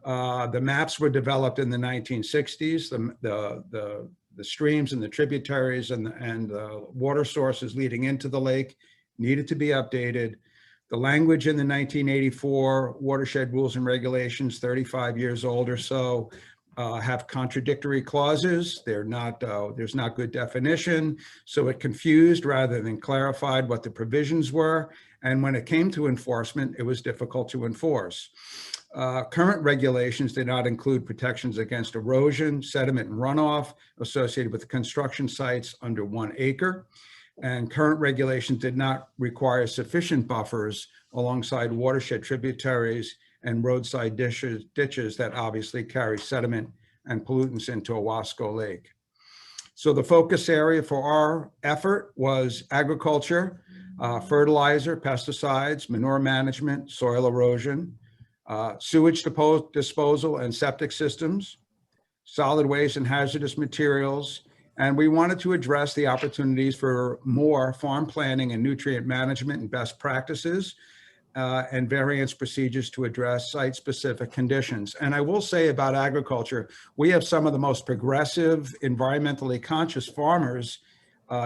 The maps were developed in the 1960s. The streams and the tributaries and the water sources leading into the lake needed to be updated. The language in the 1984 watershed rules and regulations, 35 years old or so, have contradictory clauses. They're not, there's not good definition. So it confused rather than clarified what the provisions were. And when it came to enforcement, it was difficult to enforce. Current regulations did not include protections against erosion, sediment, and runoff associated with construction sites under 1 acre. And current regulations did not require sufficient buffers alongside watershed tributaries and roadside ditches that obviously carry sediment and pollutants into Owasco Lake. So the focus area for our effort was agriculture, fertilizer, pesticides, manure management, soil erosion, sewage disposal and septic systems, solid waste and hazardous materials. And we wanted to address the opportunities for more farm planning and nutrient management and best practices and variance procedures to address site-specific conditions. And I will say about agriculture, we have some of the most progressive, environmentally conscious farmers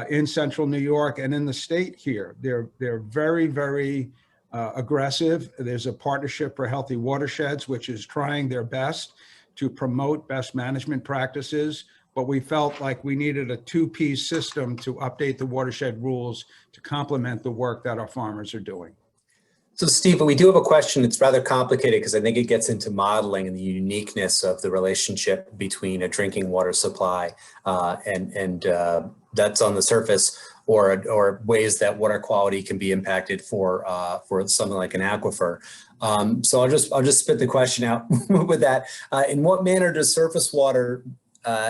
in central New York and in the state here. They're very, very aggressive. There's a Partnership for Healthy Watersheds, which is trying their best to promote best management practices. But we felt like we needed a two-piece system to update the watershed rules to complement the work that our farmers are doing. So Steve, we do have a question. It's rather complicated because I think it gets into modeling and the uniqueness of the relationship between a drinking water supply and that's on the surface, or ways that water quality can be impacted for something like an aquifer. So I'll just spit the question out with that. In what manner does surface water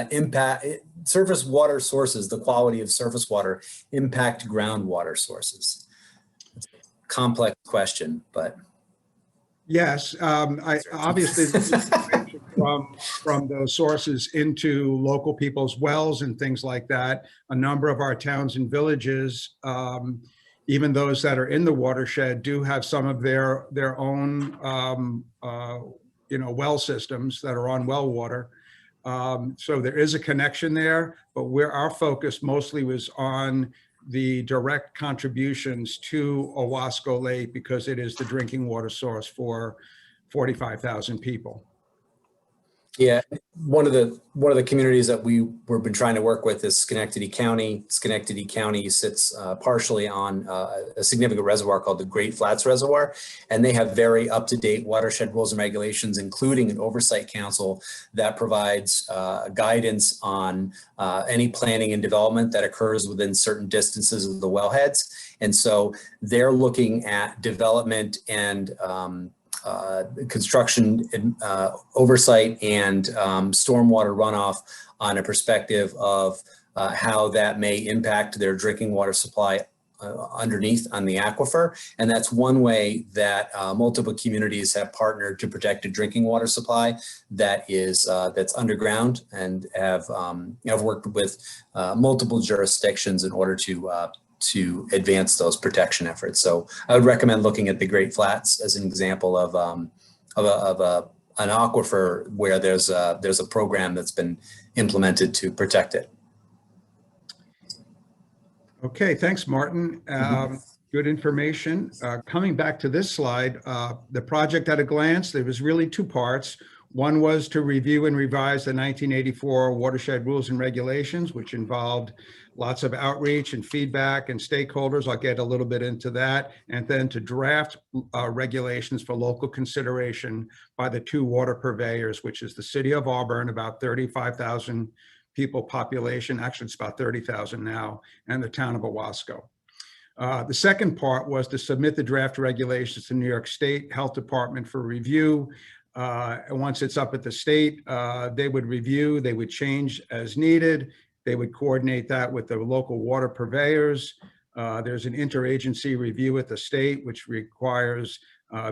impact surface water sources, the quality of surface water, impact groundwater sources? It's a complex question, but yes, I obviously from those sources into local people's wells and things like that. A number of our towns and villages, even those that are in the watershed, do have some of their own well systems that are on well water. So there is a connection there, but where our focus mostly was on the direct contributions to Owasco Lake because it is the drinking water source for 45,000 people. yeah, one of the communities that we've been trying to work with is Schenectady County. Schenectady County sits partially on a significant reservoir called the Great Flats Reservoir, and they have very up-to-date watershed rules and regulations, including an oversight council that provides guidance on any planning and development that occurs within certain distances of the wellheads. And so they're looking at development and construction oversight and stormwater runoff on a perspective of how that may impact their drinking water supply underneath on the aquifer. And that's one way that multiple communities have partnered to protect a drinking water supply that is that's underground, and have worked with multiple jurisdictions in order to advance those protection efforts. So I would recommend looking at the Great Flats as an example of an aquifer where there's a program that's been implemented to protect it. Okay, thanks, Martin. Good information. Coming back to this slide, the project at a glance, there was really two parts. One was to review and revise the 1984 Watershed Rules and Regulations, which involved lots of outreach and feedback and stakeholders. I'll get a little bit into that. And then to draft regulations for local consideration by the two water purveyors, which is the city of Auburn, about 35,000 people population, actually it's about 30,000 now, and the town of Owasco. The second part was to submit the draft regulations to New York State Health Department for review. And once it's up at the state, they would review, they would change as needed. They would coordinate that with the local water purveyors. There's an interagency review at the state, which requires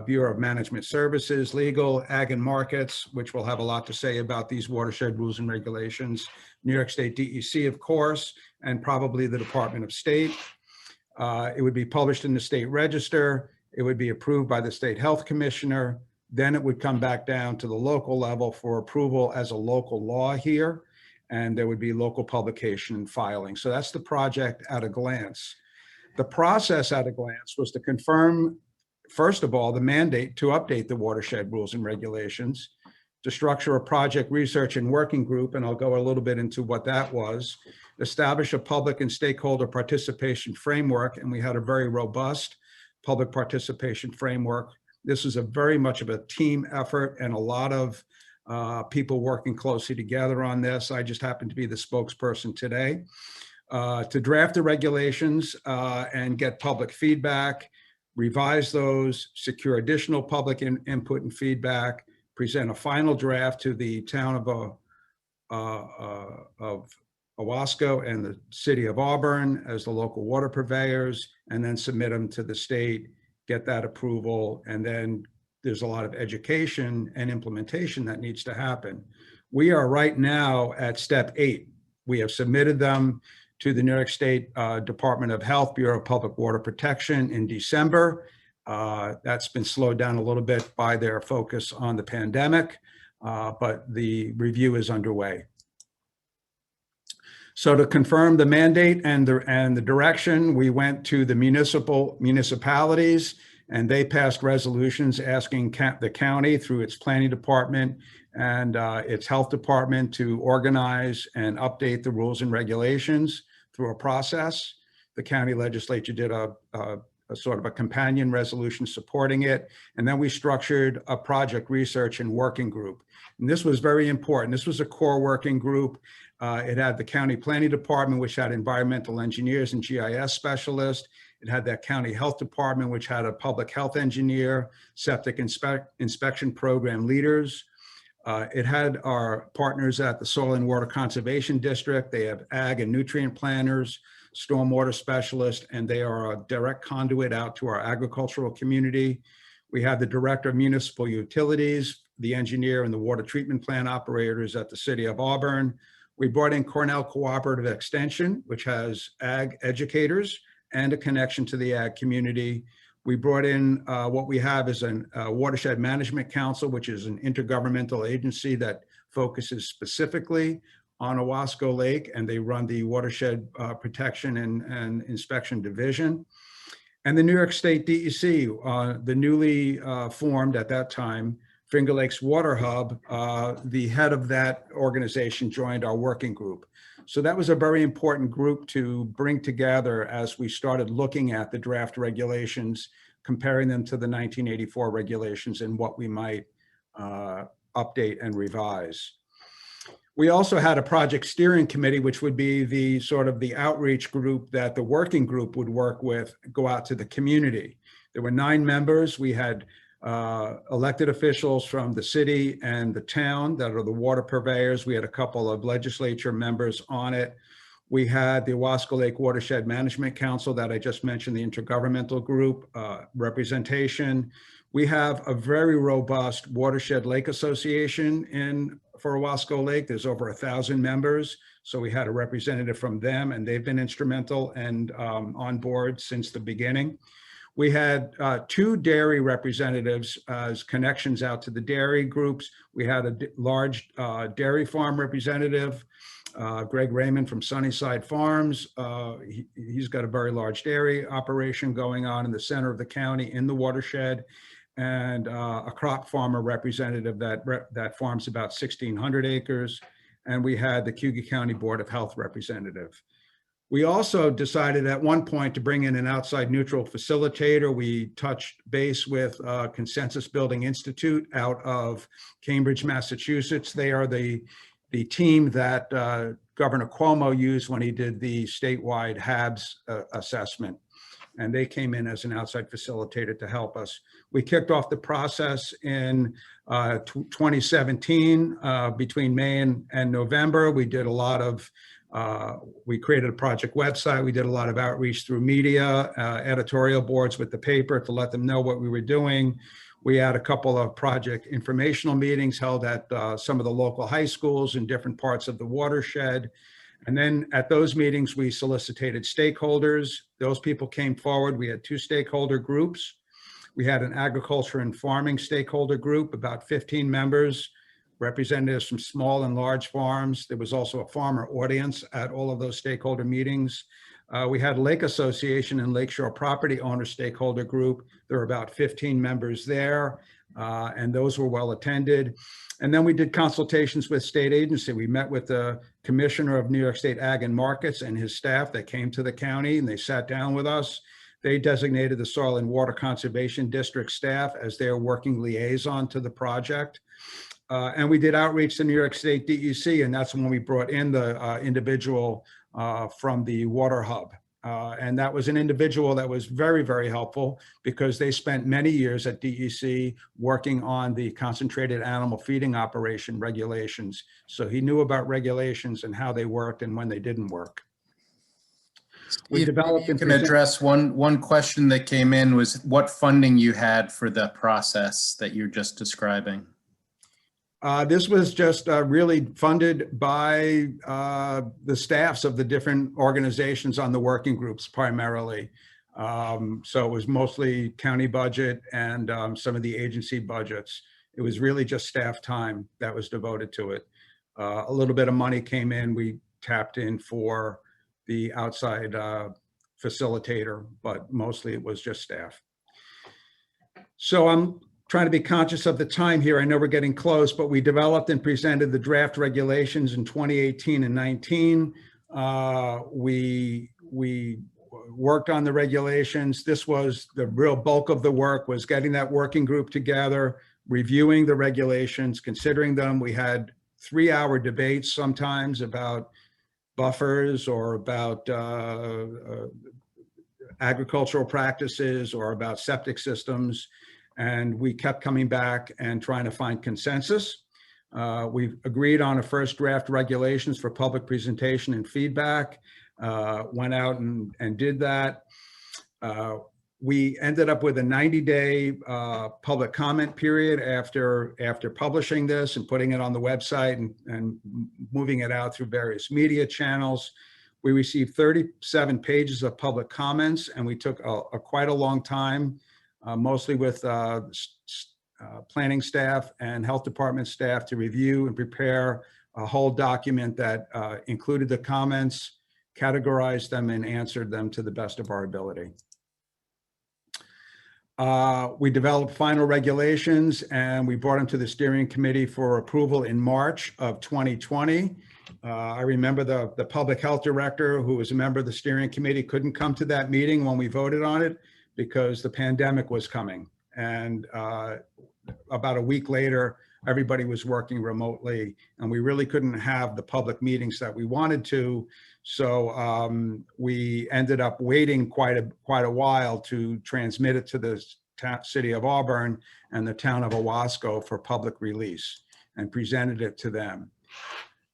Bureau of Management Services, legal, ag and markets, which will have a lot to say about these watershed rules and regulations. New York State DEC, of course, and probably the Department of State. It would be published in the state register. It would be approved by the state health commissioner. Then it would come back down to the local level for approval as a local law here. And there would be local publication and filing. So that's the project at a glance. The process at a glance was to confirm, first of all, the mandate to update the watershed rules and regulations, to structure a project research and working group, and I'll go a little bit into what that was, establish a public and stakeholder participation framework, and we had a very robust public participation framework. This is a very much of a team effort and a lot of people working closely together on this. I just happen to be the spokesperson today. To draft the regulations and get public feedback, revise those, secure additional public input and feedback, present a final draft to the town of Owasco and the city of Auburn as the local water purveyors, and then submit them to the state, get that approval, and then there's a lot of education and implementation that needs to happen. We are right now at step 8. We have submitted them to the New York State Department of Health, Bureau of Public Water Protection in December. That's been slowed down a little bit by their focus on the pandemic, but the review is underway. So to confirm the mandate and the direction, we went to the municipalities, and they passed resolutions asking the county through its planning department and its health department to organize and update the rules and regulations through a process. The county legislature did a sort of a companion resolution supporting it. And then we structured a project research and working group. And this was very important. This was a core working group. It had the county planning department, which had environmental engineers and GIS specialists. It had that county health department, which had a public health engineer, septic inspection program leaders. It had our partners at the Soil and Water Conservation District. They have ag and nutrient planners, stormwater specialists, and they are a direct conduit out to our agricultural community. We have the director of municipal utilities, the engineer, and the water treatment plant operators at the city of Auburn. We brought in Cornell Cooperative Extension, which has ag educators and a connection to the ag community. We brought in what we have is a Watershed Management Council, which is an intergovernmental agency that focuses specifically on Owasco Lake, and they run the Watershed Protection and Inspection Division. And the New York State DEC, the newly formed at that time, Finger Lakes Water Hub, the head of that organization joined our working group. So that was a very important group to bring together as we started looking at the draft regulations, comparing them to the 1984 regulations and what we might update and revise. We also had a project steering committee, which would be the sort of the outreach group that the working group would work with, go out to the community. There were 9 members. We had elected officials from the city and the town that are the water purveyors. We had a couple of legislature members on it. We had the Owasco Lake Watershed Management Council that I just mentioned, the intergovernmental group representation. We have a very robust Watershed Lake Association for Owasco Lake. There's over 1,000 members. So we had a representative from them, and they've been instrumental and on board since the beginning. We had 2 dairy representatives as connections out to the dairy groups. We had a large dairy farm representative, Greg Raymond from Sunnyside Farms. He's got a very large dairy operation going on in the center of the county in the watershed, and a crop farmer representative that farms about 1,600 acres. And we had the Cayuga County Board of Health representative. We also decided at one point to bring in an outside neutral facilitator. We touched base with Consensus Building Institute out of Cambridge, Massachusetts. They are the team that Governor Cuomo used when he did the statewide HABs assessment. And they came in as an outside facilitator to help us. We kicked off the process in 2017. Between May and November, we did a lot of, we created a project website. We did a lot of outreach through media, editorial boards with the paper to let them know what we were doing. We had a couple of project informational meetings held at some of the local high schools in different parts of the watershed. And then at those meetings, we solicited stakeholders. Those people came forward. We had 2 stakeholder groups. We had an agriculture and farming stakeholder group, about 15 members, representatives from small and large farms. There was also a farmer audience at all of those stakeholder meetings. We had Lake Association and Lakeshore Property Owner Stakeholder Group. There were about 15 members there, and those were well attended. And then we did consultations with state agency. We met with the Commissioner of New York State Ag and Markets and his staff that came to the county, and they sat down with us. They designated the Soil and Water Conservation District staff as their working liaison to the project. And we did outreach to New York State DEC, and that's when we brought in the individual from the Water Hub. And that was an individual that was very, very helpful because they spent many years at DEC working on the concentrated animal feeding operation regulations. So he knew about regulations and how they worked and when they didn't work. We developed you can address one question that came in was what funding you had for the process that you're just describing. This was just really funded by the staffs of the different organizations on the working groups primarily. So it was mostly county budget and some of the agency budgets. It was really just staff time that was devoted to it. A little bit of money came in. We tapped in for the outside facilitator, but mostly it was just staff. So I'm trying to be conscious of the time here. I know we're getting close, but we developed and presented the draft regulations in 2018 and 19. We worked on the regulations. This was the real bulk of the work, was getting that working group together, reviewing the regulations, considering them. We had 3-hour debates sometimes about buffers or about agricultural practices or about septic systems. And we kept coming back and trying to find consensus. We've agreed on a first draft regulations for public presentation and feedback, went out and did that. We ended up with a 90-day public comment period after publishing this and putting it on the website and moving it out through various media channels. We received 37 pages of public comments, and we took quite a long time, mostly with planning staff and health department staff to review and prepare a whole document that included the comments, categorized them, and answered them to the best of our ability. We developed final regulations and we brought them to the steering committee for approval in March of 2020. I remember the public health director, who was a member of the steering committee, couldn't come to that meeting when we voted on it because the pandemic was coming. And about a week later, everybody was working remotely and we really couldn't have the public meetings that we wanted to. So we ended up waiting quite a while to transmit it to the city of Auburn and the town of Owasco for public release and presented it to them.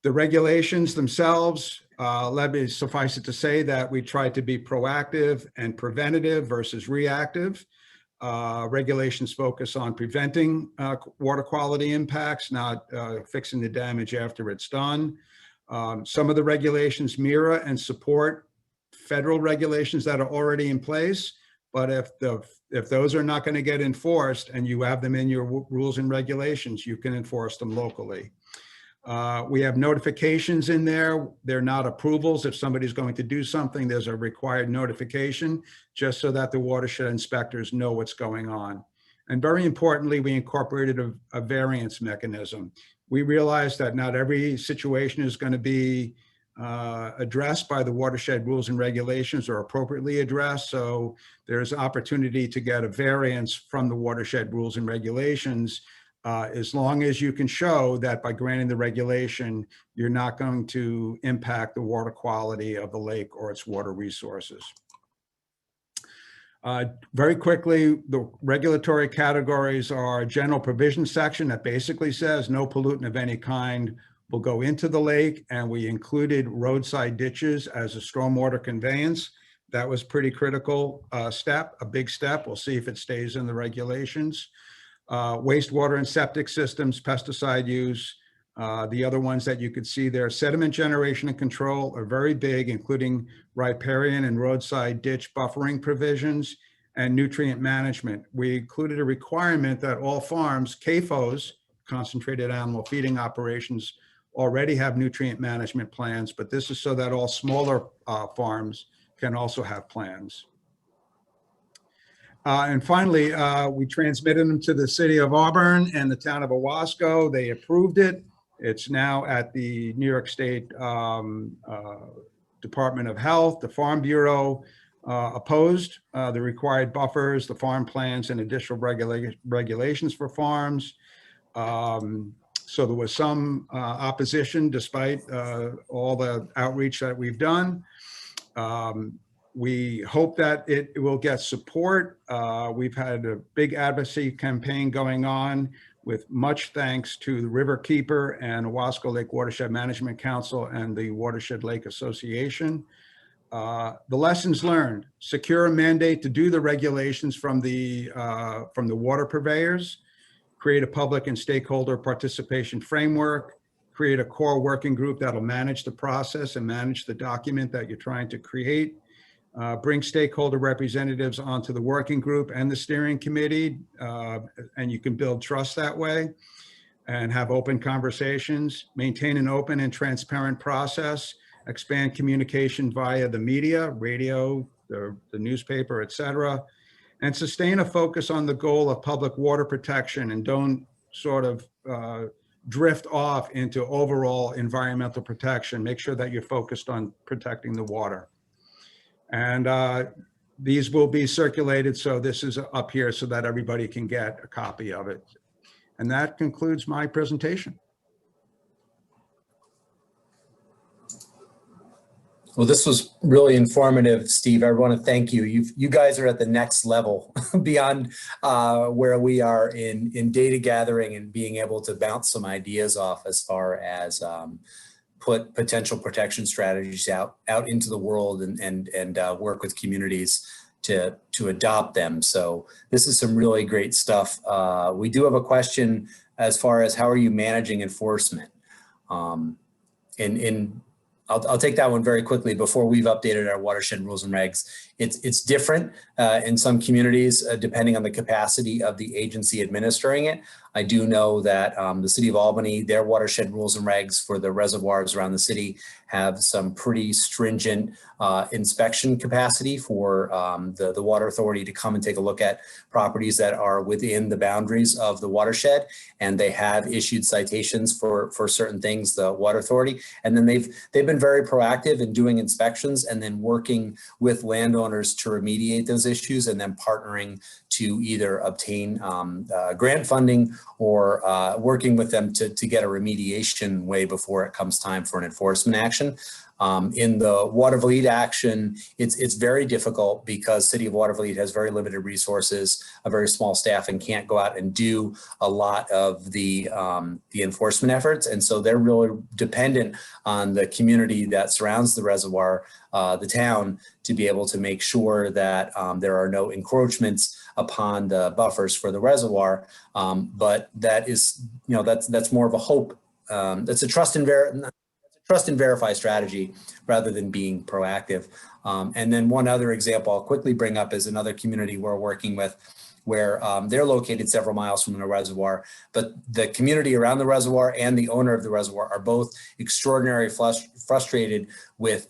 The regulations themselves, Let me suffice it to say that we try to be proactive and preventative versus reactive. Regulations focus on preventing water quality impacts, not fixing the damage after it's done. Some of the regulations mirror and support federal regulations that are already in place, but if those are not going to get enforced and you have them in your rules and regulations, you can enforce them locally. We have notifications in there. They're not approvals. If somebody's going to do something, there's a required notification just so that the watershed inspectors know what's going on. And very importantly, we incorporated a variance mechanism. We realized that not every situation is going to be addressed by the Watershed Rules and Regulations or appropriately addressed. So there's opportunity to get a variance from the Watershed Rules and Regulations as long as you can show that by granting the regulation, you're not going to impact the water quality of the lake or its water resources. Very quickly, the regulatory categories are general provision section that basically says no pollutant of any kind will go into the lake, and we included roadside ditches as a stormwater conveyance. That was pretty critical step, a big step. We'll see if it stays in the regulations. Wastewater and septic systems, pesticide use. The other ones that you could see there, sediment generation and control are very big, including riparian and roadside ditch buffering provisions and nutrient management. We included a requirement that all farms, CAFOs, concentrated animal feeding operations, already have nutrient management plans, but this is so that all smaller farms can also have plans. And finally, we transmitted them to the city of Auburn and the town of Owasco. They approved it. It's now at the New York State Department of Health. The Farm Bureau opposed the required buffers, the farm plans, and additional regulations for farms. So there was some opposition despite all the outreach that we've done. We hope that it will get support. We've had a big advocacy campaign going on with much thanks to the Riverkeeper and Owasco Lake Watershed Management Council and the Watershed Lake Association. The lessons learned: secure a mandate to do the regulations from the water purveyors, create a public and stakeholder participation framework, create a core working group that'll manage the process and manage the document that you're trying to create. Bring stakeholder representatives onto the working group and the steering committee, and you can build trust that way and have open conversations. Maintain an open and transparent process. Expand communication via the media, radio, the newspaper, et cetera. And sustain a focus on the goal of public water protection, and don't sort of drift off into overall environmental protection. Make sure that you're focused on protecting the water. And these will be circulated, so this is up here so that everybody can get a copy of it. And that concludes my presentation. Well, this was really informative, Steve. I want to thank you. You guys are at the next level beyond where we are in data gathering and being able to bounce some ideas off as far as put potential protection strategies out into the world and work with communities to adopt them. So this is some really great stuff. We do have a question as far as how are you managing enforcement? I'll take that one very quickly before we've updated our watershed rules and regs. It's different in some communities depending on the capacity of the agency administering it. I do know that the city of Albany, their watershed rules and regs for the reservoirs around the city have some pretty stringent inspection capacity for the water authority to come and take a look at properties that are within the boundaries of the watershed. And they have issued citations for certain things, the water authority. And then they've been very proactive in doing inspections and then working with landowners to remediate those issues, and then partnering to either obtain grant funding or working with them to get a remediation way before it comes time for an enforcement action. In the Watervliet action, it's very difficult because City of Watervliet has very limited resources, a very small staff, and can't go out and do a lot of the enforcement efforts. And so they're really dependent on the community that surrounds the reservoir, the town, to be able to make sure that there are no encroachments upon the buffers for the reservoir. But that is, that's more of a hope. That's a trust and verify strategy rather than being proactive. And then one other example I'll quickly bring up is another community we're working with where they're located several miles from the reservoir, but the community around the reservoir and the owner of the reservoir are both extraordinarily frustrated with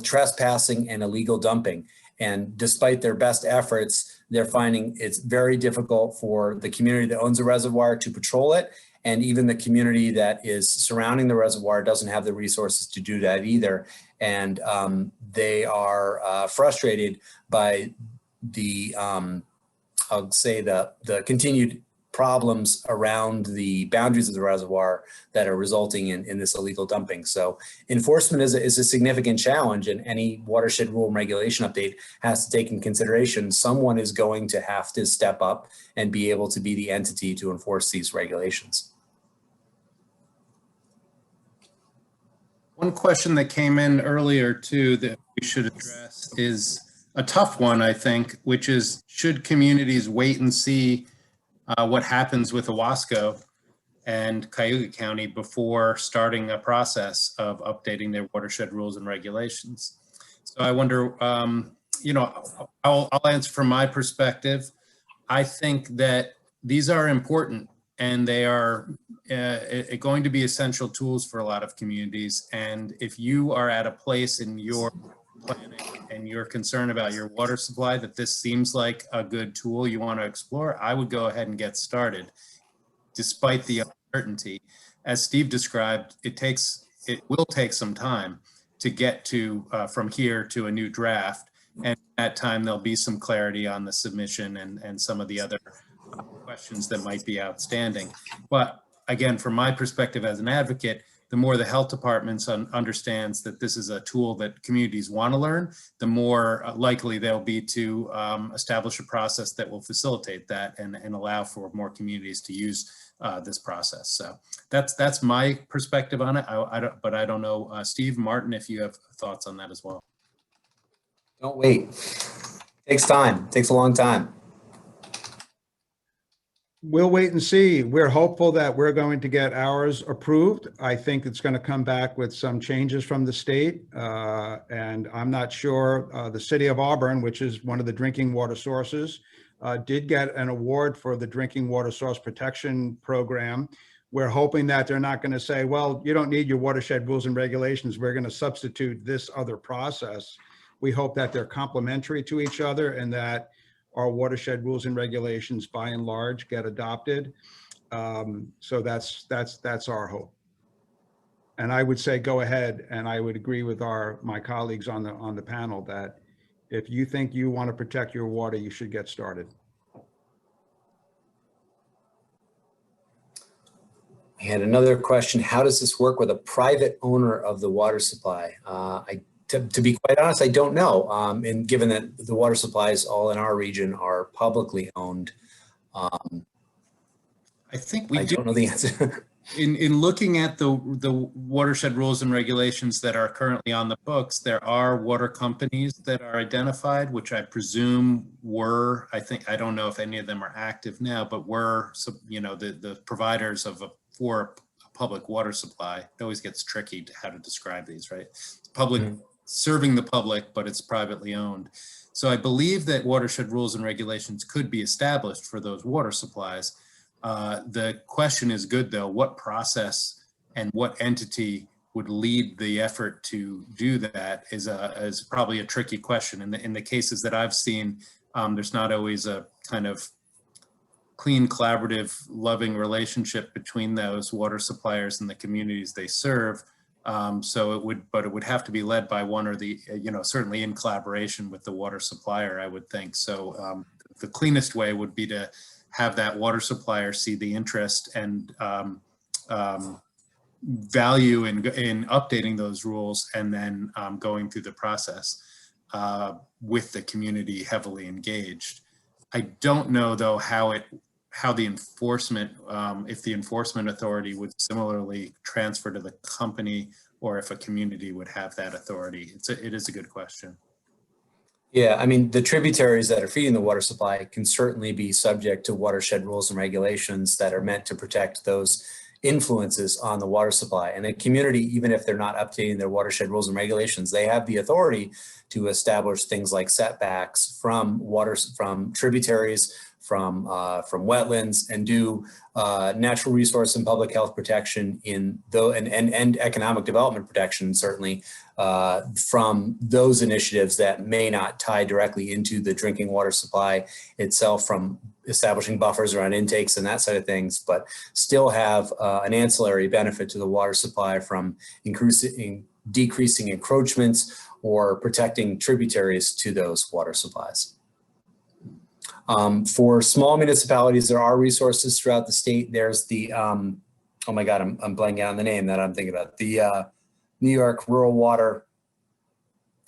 trespassing and illegal dumping. And despite their best efforts, they're finding it's very difficult for the community that owns the reservoir to patrol it. And even the community that is surrounding the reservoir doesn't have the resources to do that either. And they are frustrated by the, I'll say the continued problems around the boundaries of the reservoir that are resulting in this illegal dumping. So enforcement is a significant challenge, and any watershed rule and regulation update has to take in consideration someone is going to have to step up and be able to be the entity to enforce these regulations. One question that came in earlier too that we should address is a tough one, I think, which is, should communities wait and see what happens with Owasco and Cayuga County before starting a process of updating their watershed rules and regulations? So I wonder, I'll answer from my perspective. I think that these are important and they are going to be essential tools for a lot of communities. And if you are at a place in your planning and you're concerned about your water supply, that this seems like a good tool you want to explore, I would go ahead and get started. Despite the uncertainty, as Steve described, it will take some time to get to from here to a new draft. And at that time, there'll be some clarity on the submission and some of the other questions that might be outstanding. But again, from my perspective as an advocate, the more the health department understands that this is a tool that communities want to learn, the more likely they'll be to establish a process that will facilitate that and allow for more communities to use this process. So that's my perspective on it. But I don't know, Steve, Martin, if you have thoughts on that as well. Don't wait. Takes time. Takes a long time. We'll wait and see. We're hopeful that we're going to get ours approved. I think it's going to come back with some changes from the state. And I'm not sure, the city of Auburn, which is one of the drinking water sources, did get an award for the drinking water source protection program. We're hoping that they're not going to say, well, you don't need your watershed rules and regulations. We're going to substitute this other process. We hope that they're complementary to each other and that our watershed rules and regulations by and large get adopted. So that's our hope. And I would say go ahead, and I would agree with my colleagues on the panel that if you think you want to protect your water, you should get started. I had another question. How does this work with a private owner of the water supply? To be quite honest, I don't know. And given that the water supplies all in our region are publicly owned, I think I don't know the answer. In looking at the watershed rules and regulations that are currently on the books, there are water companies that are identified, which I presume were, I don't know if any of them are active now, but were, the providers for a public water supply. It always gets tricky to how to describe these, right? Public. Mm-hmm. Serving the public, but it's privately owned. So I believe that watershed rules and regulations could be established for those water supplies. The question is good though, what process and what entity would lead the effort to do that is probably a tricky question. In the cases that I've seen, there's not always a kind of clean, collaborative, loving relationship between those water suppliers and the communities they serve. So it would have to be led by one or the, certainly in collaboration with the water supplier, I would think. So the cleanest way would be to have that water supplier see the interest and value in updating those rules and then going through the process with the community heavily engaged. I don't know though how the enforcement, if the enforcement authority would similarly transfer to the company, or if a community would have that authority. It is a good question. Yeah, I mean, the tributaries that are feeding the water supply can certainly be subject to watershed rules and regulations that are meant to protect those influences on the water supply. And the community, even if they're not updating their watershed rules and regulations, they have the authority to establish things like setbacks from tributaries, from wetlands, and do natural resource and public health protection and economic development protection, certainly, from those initiatives that may not tie directly into the drinking water supply itself, from establishing buffers around intakes and that side of things, but still have an ancillary benefit to the water supply from decreasing encroachments or protecting tributaries to those water supplies. For small municipalities, there are resources throughout the state. There's the, oh my God, I'm blanking out on the name that I'm thinking about. The New York Rural Water,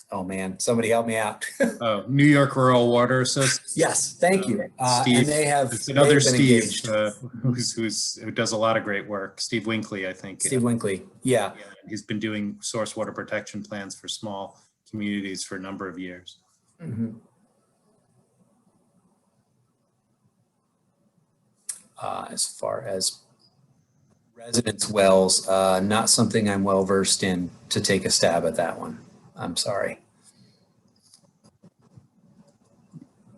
oh man, somebody help me out. Oh, New York Rural Water Association. Yes, thank you. Steve, and they have, it's another Steve who does a lot of great work. Steve Winkley, I think. Steve Winkley, yeah. He's been doing source water protection plans for small communities for a number of years. Mm-hmm. As far as residence wells, not something I'm well versed in to take a stab at that one. I'm sorry.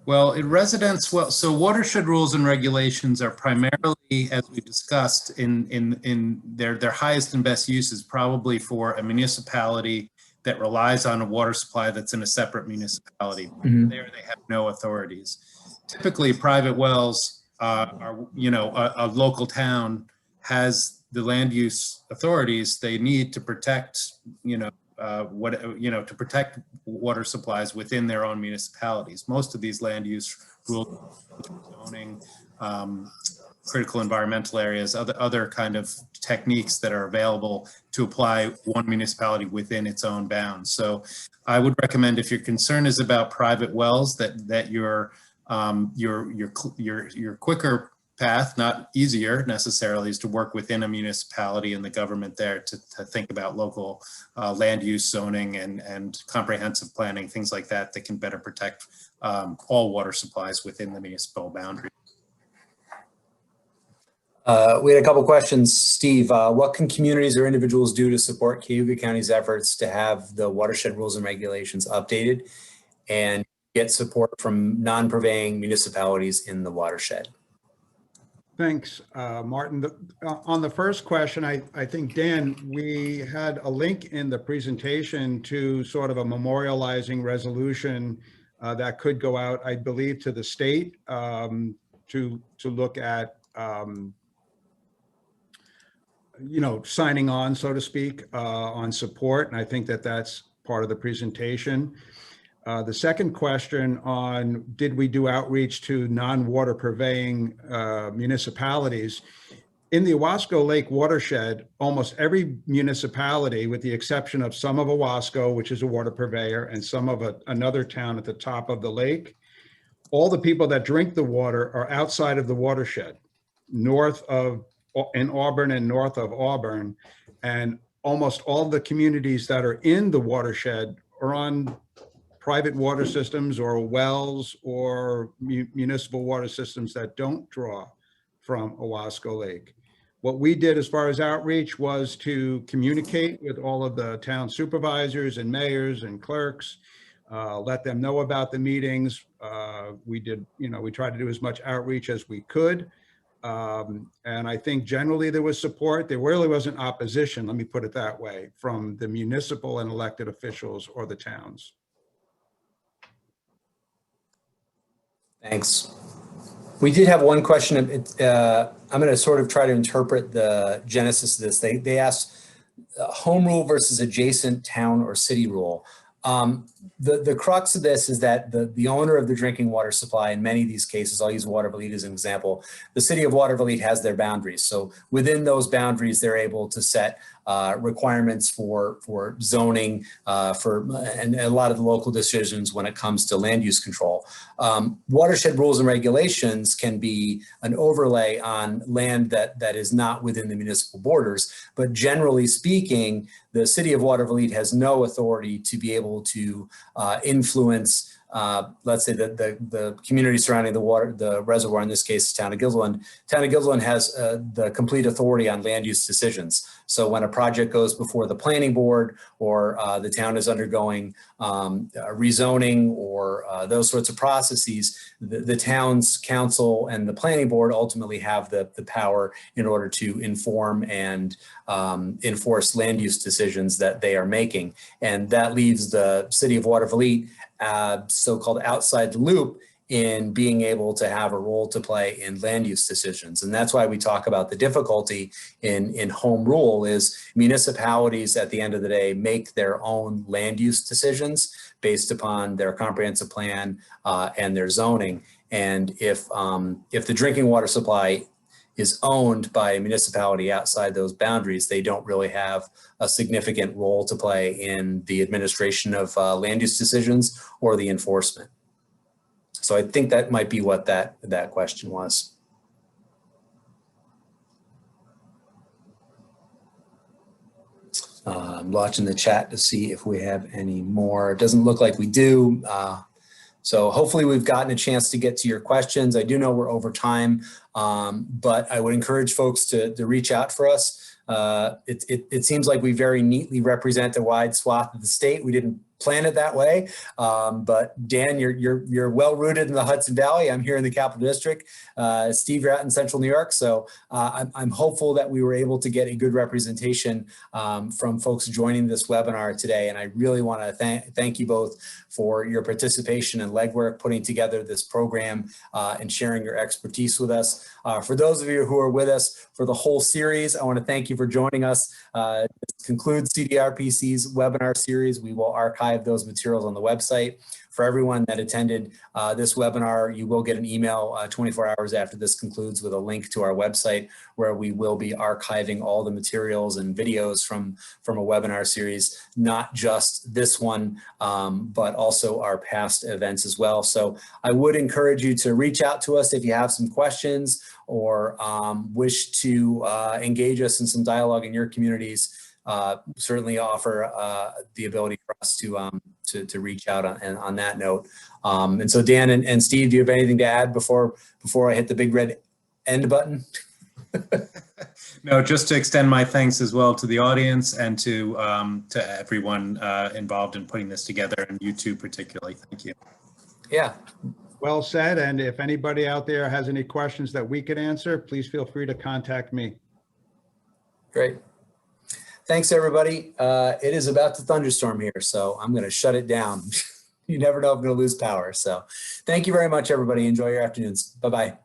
Well, in residence well, so watershed rules and regulations are primarily, as we discussed, in their highest and best use is probably for a municipality that relies on a water supply that's in a separate municipality. Mm-hmm. There they have no authorities. Typically, private wells are, a local town has the land use authorities they need to protect, to protect water supplies within their own municipalities. Most of these land use rules, zoning, critical environmental areas, other kind of techniques that are available to apply one municipality within its own bounds. So I would recommend, if your concern is about private wells, that your quicker path, not easier necessarily, is to work within a municipality and the government there to think about local land use zoning and comprehensive planning, things like that can better protect all water supplies within the municipal boundary. We had a couple questions. Steve, what can communities or individuals do to support Cayuga County's efforts to have the watershed rules and regulations updated and get support from non-purveying municipalities in the watershed? Thanks, Martin. On the first question, I think, Dan, we had a link in the presentation to sort of a memorializing resolution that could go out, I believe, to the state to look at, signing on, so to speak, on support. And I think that's part of the presentation. The second question on, did we do outreach to non-water purveying municipalities? In the Owasco Lake watershed, almost every municipality, with the exception of some of Owasco, which is a water purveyor, and some of another town at the top of the lake, all the people that drink the water are outside of the watershed, in Auburn and north of Auburn. And almost all the communities that are in the watershed are on private water systems or wells or municipal water systems that don't draw from Owasco Lake. What we did as far as outreach was to communicate with all of the town supervisors and mayors and clerks, let them know about the meetings. We tried to do as much outreach as we could. And I think generally there was support. There really wasn't opposition, let me put it that way, from the municipal and elected officials or the towns. Thanks. We did have one question. I'm going to sort of try to interpret the genesis of this. They asked home rule versus adjacent town or city rule. The crux of this is that the owner of the drinking water supply, in many of these cases, I'll use Watervliet as an example, the city of Watervliet has their boundaries. So within those boundaries, they're able to set requirements for zoning, and a lot of the local decisions when it comes to land use control. Watershed rules and regulations can be an overlay on land that is not within the municipal borders, but generally speaking, the city of Watervliet has no authority to be able to influence, let's say the community surrounding the reservoir, in this case, the town of Gizzland. Town of Gizzland has the complete authority on land use decisions. So when a project goes before the planning board, or the town is undergoing rezoning, or those sorts of processes, the town's council and the planning board ultimately have the power in order to inform and enforce land use decisions that they are making. And that leaves the city of Watervliet so-called outside the loop in being able to have a role to play in land use decisions. And that's why we talk about the difficulty in home rule is municipalities at the end of the day make their own land use decisions based upon their comprehensive plan and their zoning. And if the drinking water supply is owned by a municipality outside those boundaries, they don't really have a significant role to play in the administration of land use decisions or the enforcement. So I think that might be what that question was. I'm watching the chat to see if we have any more. It doesn't look like we do. So hopefully we've gotten a chance to get to your questions. I do know we're over time, but I would encourage folks to reach out for us. It seems like we very neatly represent a wide swath of the state. We didn't plan it that way, but Dan, you're well rooted in the Hudson Valley. I'm here in the Capital District. Steve, you're out in Central New York, so I'm hopeful that we were able to get a good representation from folks joining this webinar today. And I really want to thank you both for your participation and legwork putting together this program and sharing your expertise with us. For those of you who are with us for the whole series, I want to thank you for joining us. This concludes CDRPC's webinar series. We will archive those materials on the website. For everyone that attended this webinar, you will get an email 24 hours after this concludes with a link to our website where we will be archiving all the materials and videos from a webinar series, not just this one, but also our past events as well. So I would encourage you to reach out to us if you have some questions or wish to engage us in some dialogue in your communities. Certainly offer the ability for us to reach out on that note. And so Dan and Steve, do you have anything to add before I hit the big red end button? No, just to extend my thanks as well to the audience and to everyone involved in putting this together, and you two particularly. Thank you. Yeah. Well said. And if anybody out there has any questions that we could answer, please feel free to contact me. Great. Thanks, everybody. It is about to thunderstorm here, so I'm going to shut it down. You never know if I'm going to lose power. So thank you very much, everybody. Enjoy your afternoons. Bye-bye.